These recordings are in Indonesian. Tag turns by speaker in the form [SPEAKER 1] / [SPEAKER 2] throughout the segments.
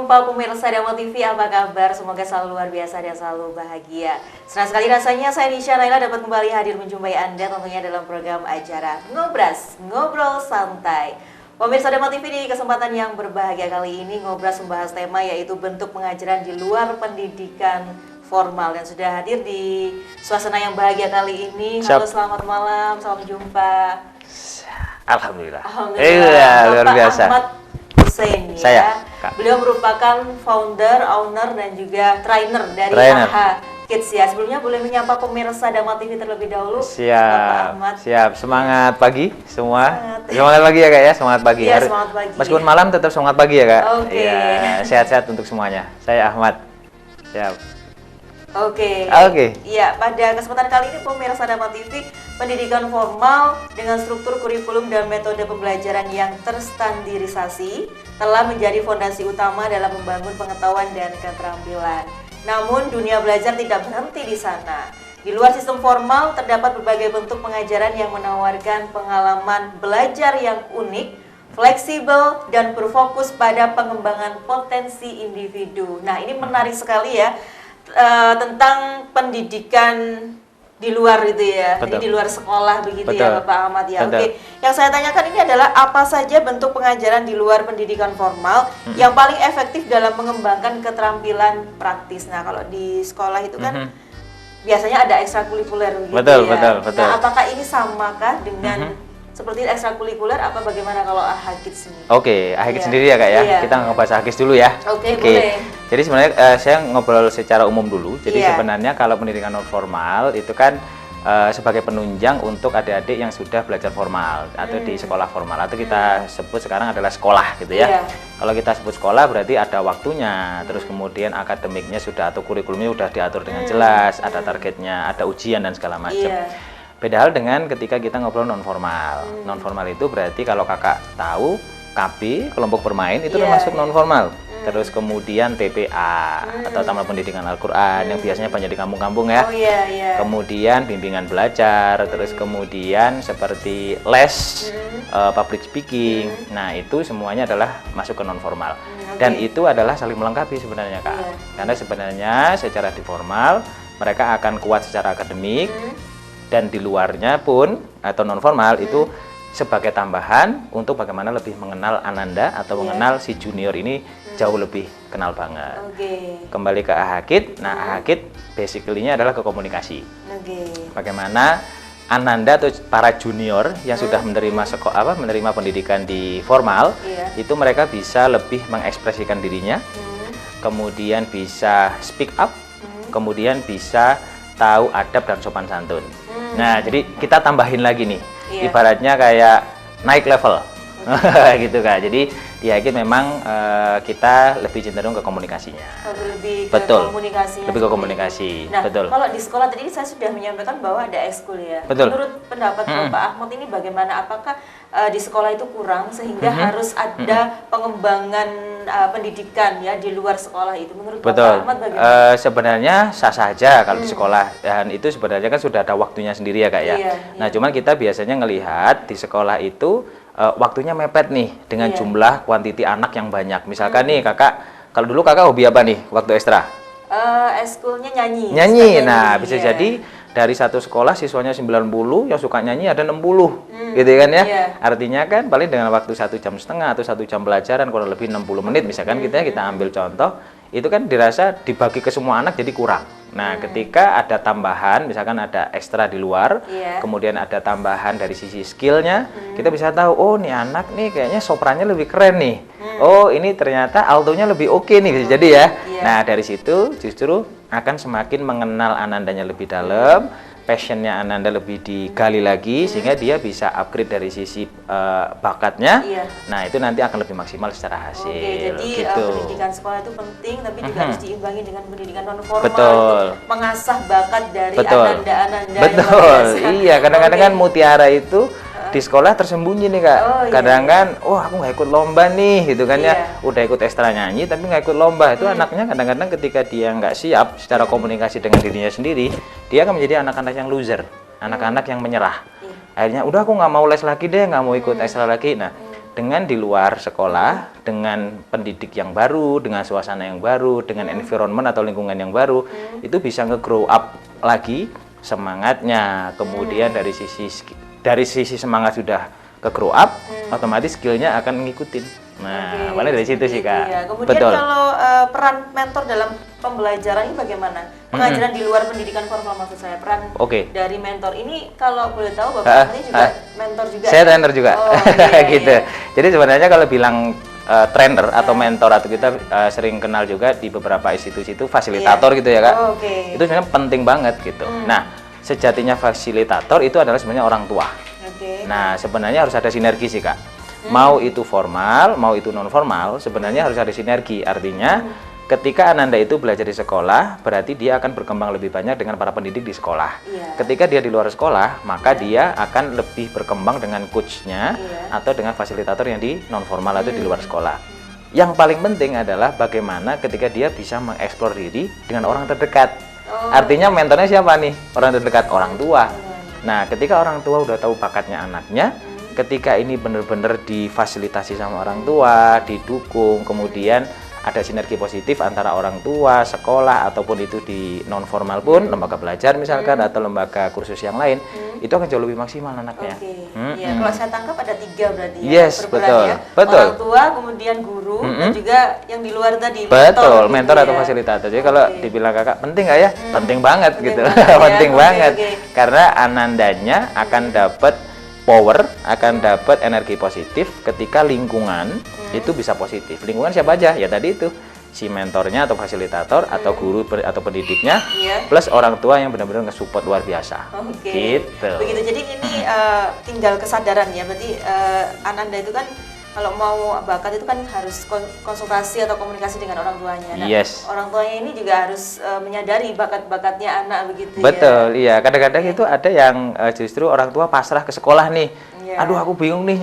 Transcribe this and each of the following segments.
[SPEAKER 1] Jumpa pemirsa Dama TV, apa kabar? Semoga selalu luar biasa dan selalu bahagia. Senang sekali rasanya saya Nisha Naila dapat kembali hadir menjumpai Anda tentunya dalam program acara Ngobras, Ngobrol Santai. Pemirsa Dama TV, di kesempatan yang berbahagia kali ini Ngobras membahas tema yaitu bentuk pengajaran di luar pendidikan formal, dan sudah hadir di suasana yang bahagia kali ini. Halo, selamat malam, salam jumpa.
[SPEAKER 2] Alhamdulillah.
[SPEAKER 1] Alhamdulillah.
[SPEAKER 2] Luar biasa.
[SPEAKER 1] Ahmad Hussein, ya.
[SPEAKER 2] Saya, Kak.
[SPEAKER 1] Beliau merupakan founder, owner, dan juga trainer dari AHA Kids, ya. Sebelumnya boleh menyapa pemirsa Dama TV terlebih dahulu.
[SPEAKER 2] Siap, siap. Semangat pagi semua. Semangat pagi ya Kak ya, semangat pagi.
[SPEAKER 1] Iya, semangat pagi.
[SPEAKER 2] Meskipun malam tetap semangat pagi ya Kak.
[SPEAKER 1] Oke.
[SPEAKER 2] Ya, sehat-sehat untuk semuanya. Saya Ahmad. Siap.
[SPEAKER 1] Oke. Iya, pada kesempatan kali ini pemirsa Dama TV, pendidikan formal dengan struktur kurikulum dan metode pembelajaran yang terstandarisasi telah menjadi fondasi utama dalam membangun pengetahuan dan keterampilan. Namun dunia belajar tidak berhenti di sana. Di luar sistem formal terdapat berbagai bentuk pengajaran yang menawarkan pengalaman belajar yang unik, fleksibel, dan berfokus pada pengembangan potensi individu. Nah, ini menarik sekali ya. Tentang pendidikan di luar itu ya. Jadi di luar sekolah begitu. Betul. Ya Bapak Ahmad ya. Oke. Yang saya tanyakan ini adalah apa saja bentuk pengajaran di luar pendidikan formal yang paling efektif dalam mengembangkan keterampilan praktis. Nah, kalau di sekolah itu kan biasanya ada ekstrakurikuler begitu.
[SPEAKER 2] Betul.
[SPEAKER 1] Nah, apakah ini samakah dengan seperti ekstrakurikuler, apa bagaimana kalau AHA Kids ini?
[SPEAKER 2] Oke, AHA Kids sendiri ya Kak ya. Kita ngebahas AHA Kids dulu ya.
[SPEAKER 1] Oke. Boleh.
[SPEAKER 2] Jadi sebenarnya saya ngobrol secara umum dulu. Jadi sebenarnya kalau pendidikan non formal itu kan sebagai penunjang untuk adik-adik yang sudah belajar formal atau di sekolah formal, atau kita sebut sekarang adalah sekolah gitu ya. Kalau kita sebut sekolah berarti ada waktunya, terus kemudian akademiknya sudah atau kurikulumnya sudah diatur dengan jelas, ada targetnya, ada ujian dan segala macam. Beda hal dengan ketika kita ngobrol non formal. Non formal itu berarti kalau kakak tahu KB, kelompok bermain itu termasuk non formal. Terus kemudian TPA atau Taman Pendidikan Al-Quran yang biasanya banyak di kampung-kampung ya. Kemudian bimbingan belajar, terus kemudian seperti les, public speaking. Nah, itu semuanya adalah masuk ke non formal. Dan itu adalah saling melengkapi sebenarnya Kak. Karena sebenarnya secara di formal mereka akan kuat secara akademik. Dan di luarnya pun atau non formal itu sebagai tambahan untuk bagaimana lebih mengenal Ananda atau mengenal si junior ini jauh lebih kenal banget. Kembali ke AHA Kids. Nah, AHA Kids basically-nya adalah ke komunikasi. Bagaimana Ananda atau para junior yang sudah menerima menerima pendidikan di formal itu mereka bisa lebih mengekspresikan dirinya, kemudian bisa speak up, kemudian bisa tahu adab dan sopan santun. Nah, jadi kita tambahin lagi nih, ibaratnya kayak naik level, gitu Kak. Jadi di AHA memang kita lebih cenderung ke komunikasinya.
[SPEAKER 1] Lebih ke komunikasinya.
[SPEAKER 2] Lebih ke komunikasi.
[SPEAKER 1] Nah, kalau di sekolah tadi saya sudah menyampaikan bahwa ada ekskul ya. Menurut pendapat Bapak Ahmad ini bagaimana? Apakah di sekolah itu kurang sehingga harus ada pengembangan pendidikan ya di luar sekolah itu? Menurut Bapak Ahmad bagaimana?
[SPEAKER 2] Sebenarnya sah saja kalau di sekolah, dan itu sebenarnya kan sudah ada waktunya sendiri ya Kak ya. Nah, cuman kita biasanya ngelihat di sekolah itu waktunya mepet nih dengan jumlah kuantiti anak yang banyak. Misalkan nih Kakak, kalau dulu Kakak hobi apa nih waktu ekstra?
[SPEAKER 1] Ekskulnya nyanyi.
[SPEAKER 2] Nah, bisa jadi dari satu sekolah siswanya 90, yang suka nyanyi ada 60, gitu kan ya. Artinya kan paling dengan waktu 1,5 jam atau 1 jam pelajaran kurang lebih 60 menit misalkan kita ambil contoh, itu kan dirasa dibagi ke semua anak jadi kurang. Nah, ketika ada tambahan, misalkan ada ekstra di luar, kemudian ada tambahan dari sisi skillnya, kita bisa tahu, oh nih anak nih kayaknya soprannya lebih keren nih. Oh, ini ternyata altonya lebih oke nih, bisa jadi ya. Nah, dari situ justru akan semakin mengenal Anandanya lebih dalam, passionnya Ananda lebih digali lagi, sehingga dia bisa upgrade dari sisi bakatnya. Nah, itu nanti akan lebih maksimal secara hasil.
[SPEAKER 1] Jadi pendidikan sekolah itu penting, tapi juga harus diimbangi dengan pendidikan non formal untuk mengasah bakat dari Ananda-Ananda.
[SPEAKER 2] Iya, kadang-kadang kan mutiara itu di sekolah tersembunyi nih Kak. Kadang kan, aku nggak ikut lomba nih, gitu kan ya. Udah ikut ekstra nyanyi tapi nggak ikut lomba. Itu anaknya kadang-kadang ketika dia nggak siap secara komunikasi dengan dirinya sendiri, dia akan menjadi anak-anak yang loser, anak-anak yang menyerah. Akhirnya udah aku nggak mau les lagi deh, nggak mau ikut ekstra lagi. Nah, dengan di luar sekolah, dengan pendidik yang baru, dengan suasana yang baru, dengan environment atau lingkungan yang baru, itu bisa nge-grow up lagi semangatnya. Kemudian dari sisi semangat sudah ke-grow up, otomatis skillnya akan ngikutin. Nah, paling dari situ sih, Kak.
[SPEAKER 1] Ya. Kemudian
[SPEAKER 2] Betul.
[SPEAKER 1] kalau peran mentor dalam pembelajaran ini bagaimana? Pengajaran di luar pendidikan formal maksud saya, peran dari mentor ini kalau boleh tahu Bapak ini juga mentor juga?
[SPEAKER 2] Saya trainer juga.
[SPEAKER 1] Oh, iya,
[SPEAKER 2] gitu.
[SPEAKER 1] iya.
[SPEAKER 2] Jadi sebenarnya kalau bilang trainer atau mentor atau kita sering kenal juga di beberapa institusi itu fasilitator gitu ya, Kak.
[SPEAKER 1] Oh,
[SPEAKER 2] itu sebenarnya penting banget gitu. Nah, sejatinya fasilitator itu adalah sebenarnya orang tua. Nah, sebenarnya harus ada sinergi sih, Kak. Mau itu formal, mau itu non formal, sebenarnya harus ada sinergi. Artinya ketika Ananda itu belajar di sekolah, berarti dia akan berkembang lebih banyak dengan para pendidik di sekolah. Ketika dia di luar sekolah, maka dia akan lebih berkembang dengan coachnya atau dengan fasilitator yang di non formal atau di luar sekolah. Yang paling penting adalah bagaimana ketika dia bisa mengeksplor diri dengan orang terdekat. Artinya mentornya siapa nih? Orang terdekat, orang tua. Nah, ketika orang tua udah tahu bakatnya anaknya, ketika ini benar-benar difasilitasi sama orang tua, didukung, kemudian ada sinergi positif antara orang tua, sekolah, ataupun itu di non formal pun, lembaga belajar misalkan, atau lembaga kursus yang lain, itu akan jauh lebih maksimal anaknya.
[SPEAKER 1] Ya, kalau saya tangkap ada 3 berarti ya.
[SPEAKER 2] Yes, betul.
[SPEAKER 1] Orang tua, kemudian guru, dan juga yang di luar tadi.
[SPEAKER 2] Betul, mentor atau fasilitator. Jadi kalau dibilang kakak, penting nggak ya? Penting banget gitu. Penting banget. Karena anandanya akan dapat power, akan dapat energi positif ketika lingkungan itu bisa positif. Lingkungan siapa aja? Ya tadi itu si mentornya atau fasilitator atau guru atau pendidiknya, plus orang tua yang benar-benar nge-support luar biasa. Gitu.
[SPEAKER 1] Begitu. Jadi ini tinggal kesadaran ya. Berarti Ananda itu kan kalau mau bakat itu kan harus konsultasi atau komunikasi dengan orang tuanya. Nah, orang tuanya ini juga harus menyadari bakat-bakatnya anak begitu.
[SPEAKER 2] Betul, iya. Kadang-kadang itu ada yang justru orang tua pasrah ke sekolah nih. Aduh, aku bingung nih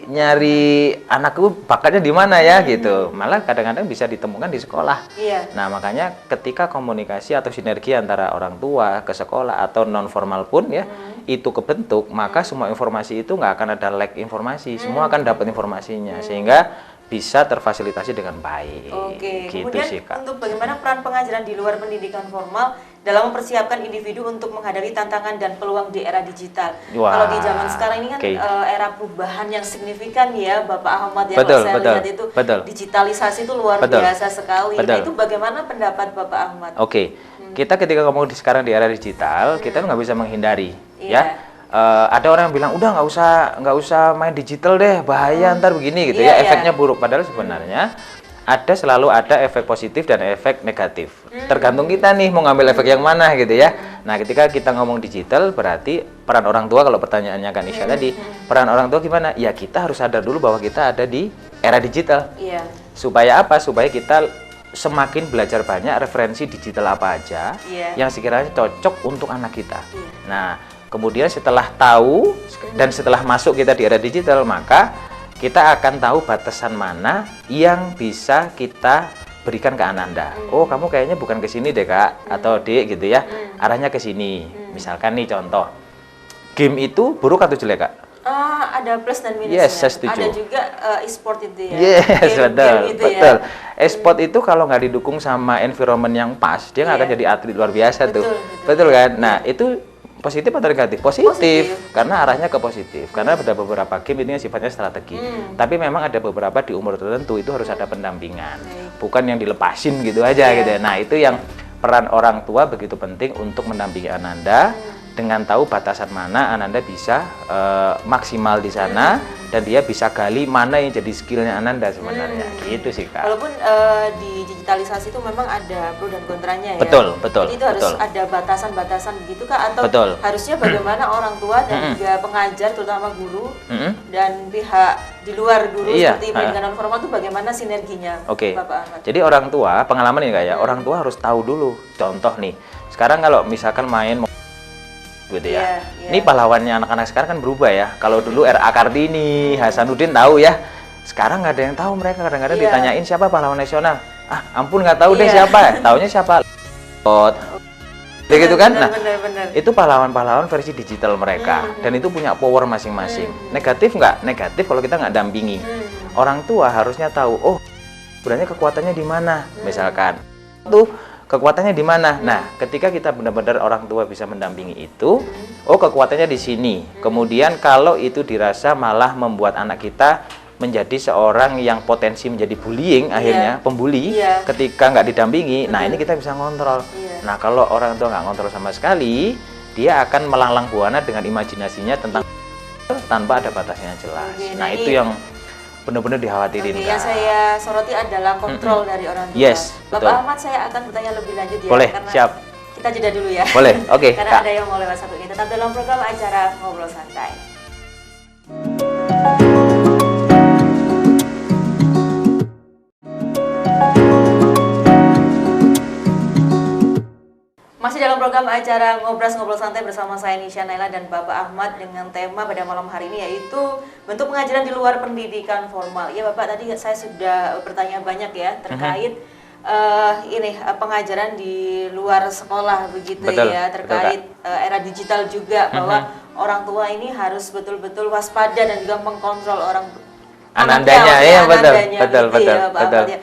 [SPEAKER 2] nyari anakku bakatnya di mana ya gitu. Malah kadang-kadang bisa ditemukan di sekolah. Nah, makanya ketika komunikasi atau sinergi antara orang tua ke sekolah atau non formal pun ya itu kebentuk, maka semua informasi itu nggak akan ada lag informasi, semua akan dapat informasinya sehingga bisa terfasilitasi dengan baik. Gitu.
[SPEAKER 1] Kemudian
[SPEAKER 2] sih, Kak.
[SPEAKER 1] Untuk bagaimana peran pengajaran di luar pendidikan formal dalam mempersiapkan individu untuk menghadapi tantangan dan peluang di era digital. Kalau di zaman sekarang ini kan era perubahan yang signifikan ya, Bapak Ahmad ya. Kalau saya lihat itu digitalisasi itu luar biasa sekali. Nah, itu bagaimana pendapat Bapak Ahmad?
[SPEAKER 2] Kita ketika ngomong sekarang di era digital, kita nggak bisa menghindari, ya. Ada orang yang bilang udah nggak usah main digital deh, bahaya ntar begini gitu ya, efeknya buruk. Padahal sebenarnya selalu ada efek positif dan efek negatif. Tergantung kita nih mau ngambil efek yang mana gitu ya. Nah, ketika kita ngomong digital berarti peran orang tua, kalau pertanyaannya kan Isya tadi, peran orang tua gimana? Ya kita harus sadar dulu bahwa kita ada di era digital. Supaya apa? Supaya kita semakin belajar banyak referensi digital apa aja yang sekiranya cocok untuk anak kita. Nah, kemudian setelah tahu dan setelah masuk kita di era digital, maka kita akan tahu batasan mana yang bisa kita berikan ke Ananda. Oh, kamu kayaknya bukan ke sini deh, Kak, atau Dek gitu ya. Arahnya ke sini. Misalkan nih contoh. Game itu buruk atau jelek, Kak?
[SPEAKER 1] Ada plus dan minusnya.
[SPEAKER 2] Saya setuju.
[SPEAKER 1] Ada juga e-sport itu ya.
[SPEAKER 2] Betul.
[SPEAKER 1] Ya.
[SPEAKER 2] E-sport itu kalau nggak didukung sama environment yang pas, dia nggak akan jadi atlet luar biasa tuh. Betul kan? Nah, itu positif atau negatif? Positif. Karena arahnya ke positif. Karena ada beberapa game ini sifatnya strategi. Tapi memang ada beberapa di umur tertentu itu harus ada pendampingan. Bukan yang dilepasin gitu aja gitu. Nah, itu yang peran orang tua begitu penting untuk mendampingi Ananda. Dengan tahu batasan mana Ananda bisa maksimal di sana dan dia bisa gali mana yang jadi skillnya Ananda sebenarnya. Gitu sih, Kak.
[SPEAKER 1] Walaupun di digitalisasi itu memang ada pro dan kontranya ya.
[SPEAKER 2] Betul.
[SPEAKER 1] Jadi itu harus ada batasan-batasan begitu, Kak, atau harusnya bagaimana orang tua dan juga pengajar terutama guru dan pihak di luar guru seperti pendidikan non formal itu bagaimana sinerginya, Bapak Ahmad? Jadi
[SPEAKER 2] orang tua, pengalaman ini kayak orang tua harus tahu dulu. Contoh nih, sekarang kalau misalkan main gitu ya. Ini pahlawannya anak-anak sekarang kan berubah ya. Kalau dulu R.A. Kartini, Hasanuddin tahu ya. Sekarang nggak ada yang tahu mereka. Kadang-kadang ditanyain siapa pahlawan nasional. Ah, ampun nggak tahu deh siapa. Taunya siapa? Begitu kan? Nah,
[SPEAKER 1] bener.
[SPEAKER 2] itu pahlawan-pahlawan versi digital mereka dan itu punya power masing-masing. Negatif nggak? Negatif kalau kita nggak dampingi. Orang tua harusnya tahu, oh sebenarnya kekuatannya di mana, misalkan. Tuh kekuatannya di mana? Nah, ketika kita benar-benar orang tua bisa mendampingi itu, oh kekuatannya di sini. Kemudian kalau itu dirasa malah membuat anak kita menjadi seorang yang potensi menjadi bullying, akhirnya pembuli, ketika nggak didampingi, nah ini kita bisa ngontrol. Nah, kalau orang tua nggak ngontrol sama sekali, dia akan melanglang buana dengan imajinasinya tentang tanpa ada batasnya jelas. Nah, itu yang benar-benar dikhawatirin.
[SPEAKER 1] Yang saya soroti adalah kontrol dari orang tua.
[SPEAKER 2] Yes, betul.
[SPEAKER 1] Bapak Ahmad, saya akan bertanya lebih lanjut ya.
[SPEAKER 2] Boleh,
[SPEAKER 1] karena
[SPEAKER 2] siap.
[SPEAKER 1] Kita jeda dulu ya.
[SPEAKER 2] Boleh, oke.
[SPEAKER 1] Karena ada yang mau lewat satu ini. Tetap dalam program acara Ngobrol Santai. Masih dalam program acara Ngobrol Santai bersama saya Nisha Naila dan Bapak Ahmad dengan tema pada malam hari ini yaitu bentuk pengajaran di luar pendidikan formal. Ya Bapak, tadi saya sudah bertanya banyak ya terkait pengajaran di luar sekolah begitu. Betul, ya, terkait era digital juga bahwa orang tua ini harus betul-betul waspada dan juga mengkontrol
[SPEAKER 2] anaknya. Iya, betul.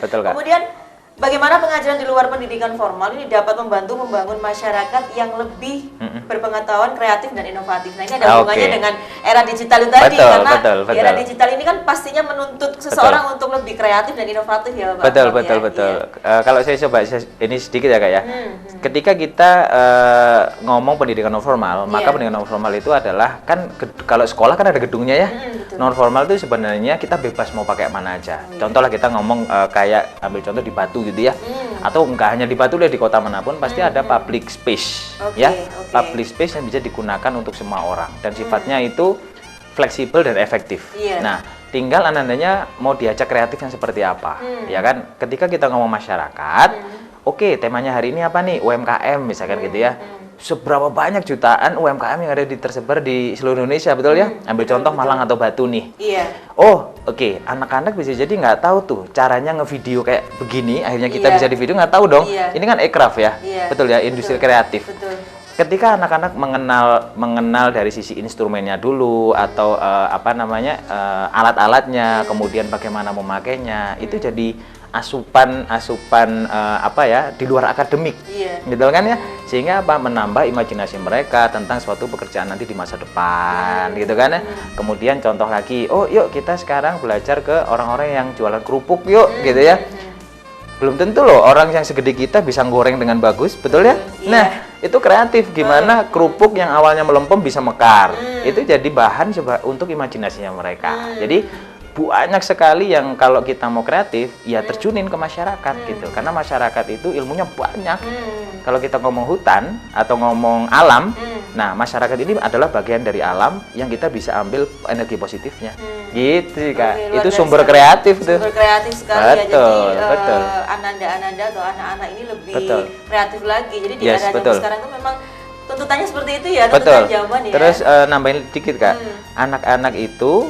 [SPEAKER 1] Kemudian bagaimana pengajaran di luar pendidikan formal ini dapat membantu membangun masyarakat yang lebih berpengetahuan, kreatif, dan inovatif. Nah, ini ada hubungannya dengan era digital itu tadi, karena di era digital ini kan pastinya menuntut seseorang untuk lebih kreatif dan inovatif ya Pak.
[SPEAKER 2] Betul. Kalau saya coba ini sedikit ya Kak ya. Ketika kita ngomong pendidikan non formal, maka pendidikan non formal itu adalah kan kalau sekolah kan ada gedungnya ya. Non formal itu sebenarnya kita bebas mau pakai mana aja. Contoh lah kita ngomong kayak ambil contoh di Batu gitu ya, atau enggak hanya di Batu deh, di kota manapun pasti ada public space, public space yang bisa digunakan untuk semua orang dan sifatnya itu fleksibel dan efektif. Nah, tinggal anandanya mau diajak kreatif yang seperti apa, ya kan? Ketika kita ngomong masyarakat, oke, temanya hari ini apa nih? UMKM misalkan gitu ya. Seberapa banyak jutaan UMKM yang ada tersebar di seluruh Indonesia, betul ya? Ambil contoh Malang atau Batu nih. Oh, oke, anak-anak bisa jadi nggak tahu tuh caranya ngevideo kayak begini, akhirnya kita bisa di video, nggak tahu dong. Ini kan aircraft ya, betul ya, industri kreatif. Ketika anak-anak mengenal dari sisi instrumennya dulu atau alat-alatnya, kemudian bagaimana memakainya, itu jadi asupan di luar akademik, gitu kan ya, sehingga menambah imajinasi mereka tentang suatu pekerjaan nanti di masa depan, gitu kan ya. Kemudian contoh lagi, oh yuk kita sekarang belajar ke orang-orang yang jualan kerupuk yuk, gitu ya. Belum tentu loh orang yang segede kita bisa goreng dengan bagus, betul ya? Nah, itu kreatif, gimana kerupuk yang awalnya melempem bisa mekar, itu jadi bahan untuk imajinasinya mereka. Jadi banyak sekali yang kalau kita mau kreatif ya terjunin ke masyarakat gitu, karena masyarakat itu ilmunya banyak. Kalau kita ngomong hutan atau ngomong alam, nah masyarakat ini adalah bagian dari alam yang kita bisa ambil energi positifnya, gitu Kak. Itu sumber kreatif tuh.
[SPEAKER 1] Sumber kreatif sekali ya. Jadi ananda-ananda atau anak-anak ini lebih kreatif lagi. Jadi di era zaman sekarang itu memang tuntutannya seperti itu ya, tuntutan zaman ya. Terus
[SPEAKER 2] nambahin dikit Kak, anak-anak itu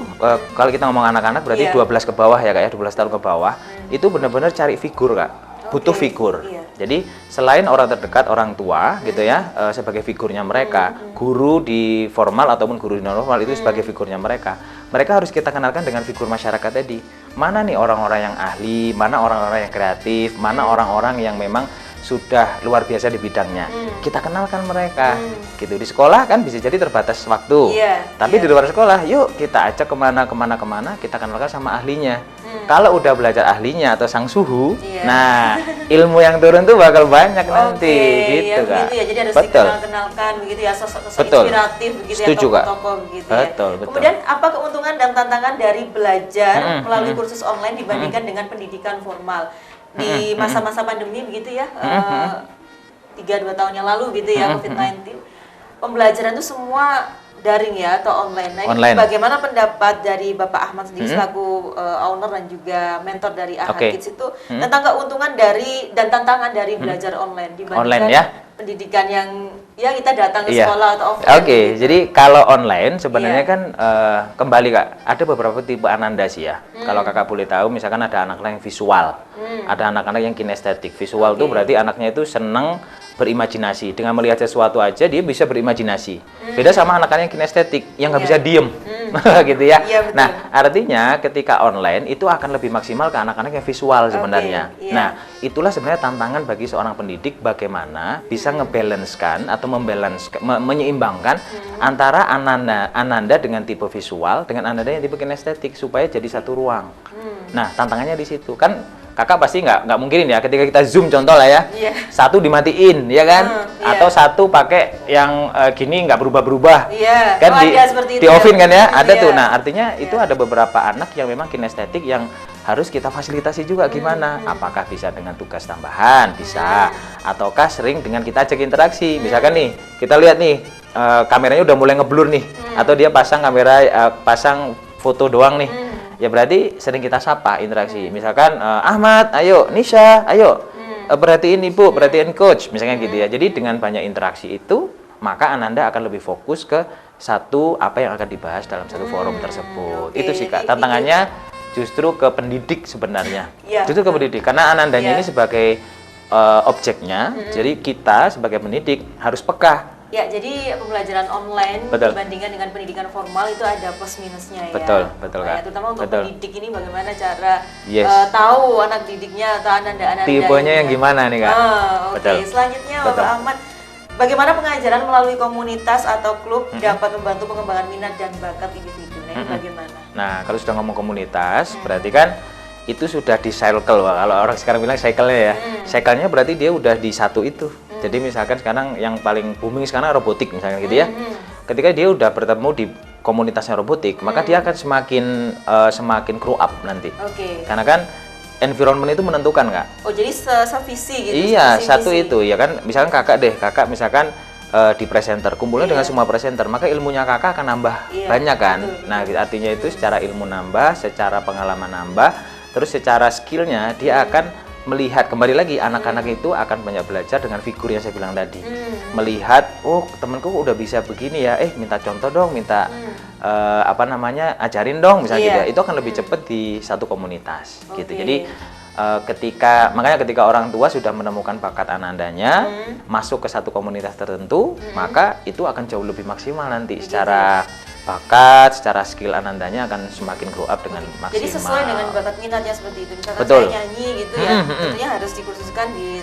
[SPEAKER 2] kalau kita ngomong anak-anak berarti 12 ke bawah ya Kak ya, 12 tahun ke bawah, itu benar-benar cari figur Kak, butuh figur. Jadi selain orang terdekat, orang tua gitu ya, sebagai figurnya mereka, guru di formal ataupun guru di non formal itu sebagai figurnya mereka. Mereka harus kita kenalkan dengan figur masyarakat tadi. Mana nih orang-orang yang ahli, mana orang-orang yang kreatif, mana orang-orang yang memang sudah luar biasa di bidangnya. Kita kenalkan mereka. Gitu. Di sekolah kan bisa jadi terbatas waktu. Tapi di luar sekolah, yuk kita ajak kemana, kita kenalkan sama ahlinya. Kalau udah belajar ahlinya atau sang suhu, nah ilmu yang turun tuh bakal banyak nanti. Gitu Kak.
[SPEAKER 1] Gitu ya. Jadi harus dikenalkan begitu ya, sosok-sosok inspiratif begitu ya, tokoh-tokoh begitu ya. Kemudian apa keuntungan dan tantangan dari belajar melalui kursus online dibandingkan dengan pendidikan formal di masa-masa pandemi begitu ya, 3-2 tahun yang lalu gitu ya, COVID-19, pembelajaran itu semua daring ya atau online. Nah, ini bagaimana pendapat dari Bapak Ahmad sendiri selaku owner dan juga mentor dari AHA Kids itu tentang keuntungan dan tantangan dari belajar online dibandingkan pendidikan yang kita datang ke sekolah atau offline.
[SPEAKER 2] Jadi kalau online sebenarnya kan kembali Kak, ada beberapa tipe ananda sih ya. Kalau Kakak boleh tahu, misalkan ada anak-anak yang visual, ada anak-anak yang kinestetik. Visual itu berarti anaknya itu seneng berimajinasi. Dengan melihat sesuatu aja dia bisa berimajinasi. Beda sama anak-anak yang kinestetik yang nggak bisa diem. Gitu ya. Nah, artinya ketika online itu akan lebih maksimal ke anak-anak yang visual sebenarnya. Nah, itulah sebenarnya tantangan bagi seorang pendidik bagaimana bisa ngebalancekan atau menyeimbangkan antara Ananda dengan tipe visual dengan Ananda yang tipe kinestetik supaya jadi satu ruang. Nah, tantangannya di situ kan. Kakak pasti nggak mungkin ya ketika kita zoom contoh lah ya, satu dimatiin ya kan, atau satu pakai yang gini nggak berubah-berubah, kan di offin kan ya, ada tuh. Nah artinya itu ada beberapa anak yang memang kinestetik yang harus kita fasilitasi juga gimana, apakah bisa dengan tugas tambahan, bisa, ataukah sering dengan kita ajak interaksi, misalkan nih kita lihat nih kameranya udah mulai ngeblur nih, atau dia pasang kamera pasang foto doang nih. Ya berarti sering kita sapa interaksi. Misalkan Ahmad, ayo, Nisha, ayo, perhatiin ibu, perhatiin coach, misalnya gitu ya. Jadi dengan banyak interaksi itu, maka Ananda akan lebih fokus ke satu apa yang akan dibahas dalam satu forum tersebut. Itu sih Kak, tantangannya justru ke pendidik sebenarnya. Justru ke pendidik, karena Anandanya ini sebagai objeknya, jadi kita sebagai pendidik harus peka.
[SPEAKER 1] Ya, jadi pembelajaran online dibandingkan dengan pendidikan formal itu ada plus minusnya ya.
[SPEAKER 2] Betul Kak.
[SPEAKER 1] Terutama untuk pendidik ini bagaimana cara tahu anak didiknya atau anak-anak
[SPEAKER 2] tipenya yang gimana nih Kak?
[SPEAKER 1] Oke. Selanjutnya Bapak Ahmad, bagaimana pengajaran melalui komunitas atau klub dapat membantu pengembangan minat dan bakat individu? Nah, ini bagaimana?
[SPEAKER 2] Nah, kalau sudah ngomong komunitas, berarti kan itu sudah di cycle. Kalau orang sekarang bilang cycle-nya ya. Cycle-nya berarti dia udah di satu itu. Jadi misalkan sekarang yang paling booming sekarang robotik misalnya gitu ya. Ketika dia udah bertemu di komunitasnya robotik, maka dia akan semakin grow up nanti. Karena kan environment itu menentukan Kak.
[SPEAKER 1] Oh jadi sevisi gitu?
[SPEAKER 2] Iya, satu itu ya kan. Misalkan kakak misalkan di presenter, kumpulnya dengan semua presenter, maka ilmunya kakak akan nambah banyak kan. Nah artinya itu secara ilmu nambah, secara pengalaman nambah, terus secara skillnya dia akan melihat kembali lagi anak-anak itu akan banyak belajar dengan figur yang saya bilang tadi. Melihat, oh temanku udah bisa begini ya, minta contoh dong, minta ajarin dong misalnya gitu ya. Itu akan lebih cepat di satu komunitas gitu. Jadi makanya ketika orang tua sudah menemukan bakat Anandanya, masuk ke satu komunitas tertentu, maka itu akan jauh lebih maksimal nanti secara bakat, secara skill Anandanya akan semakin grow up dengan maksimal.
[SPEAKER 1] Jadi sesuai dengan bakat minatnya seperti itu. Misalkan saya nyanyi gitu ya, tentunya harus dikursuskan di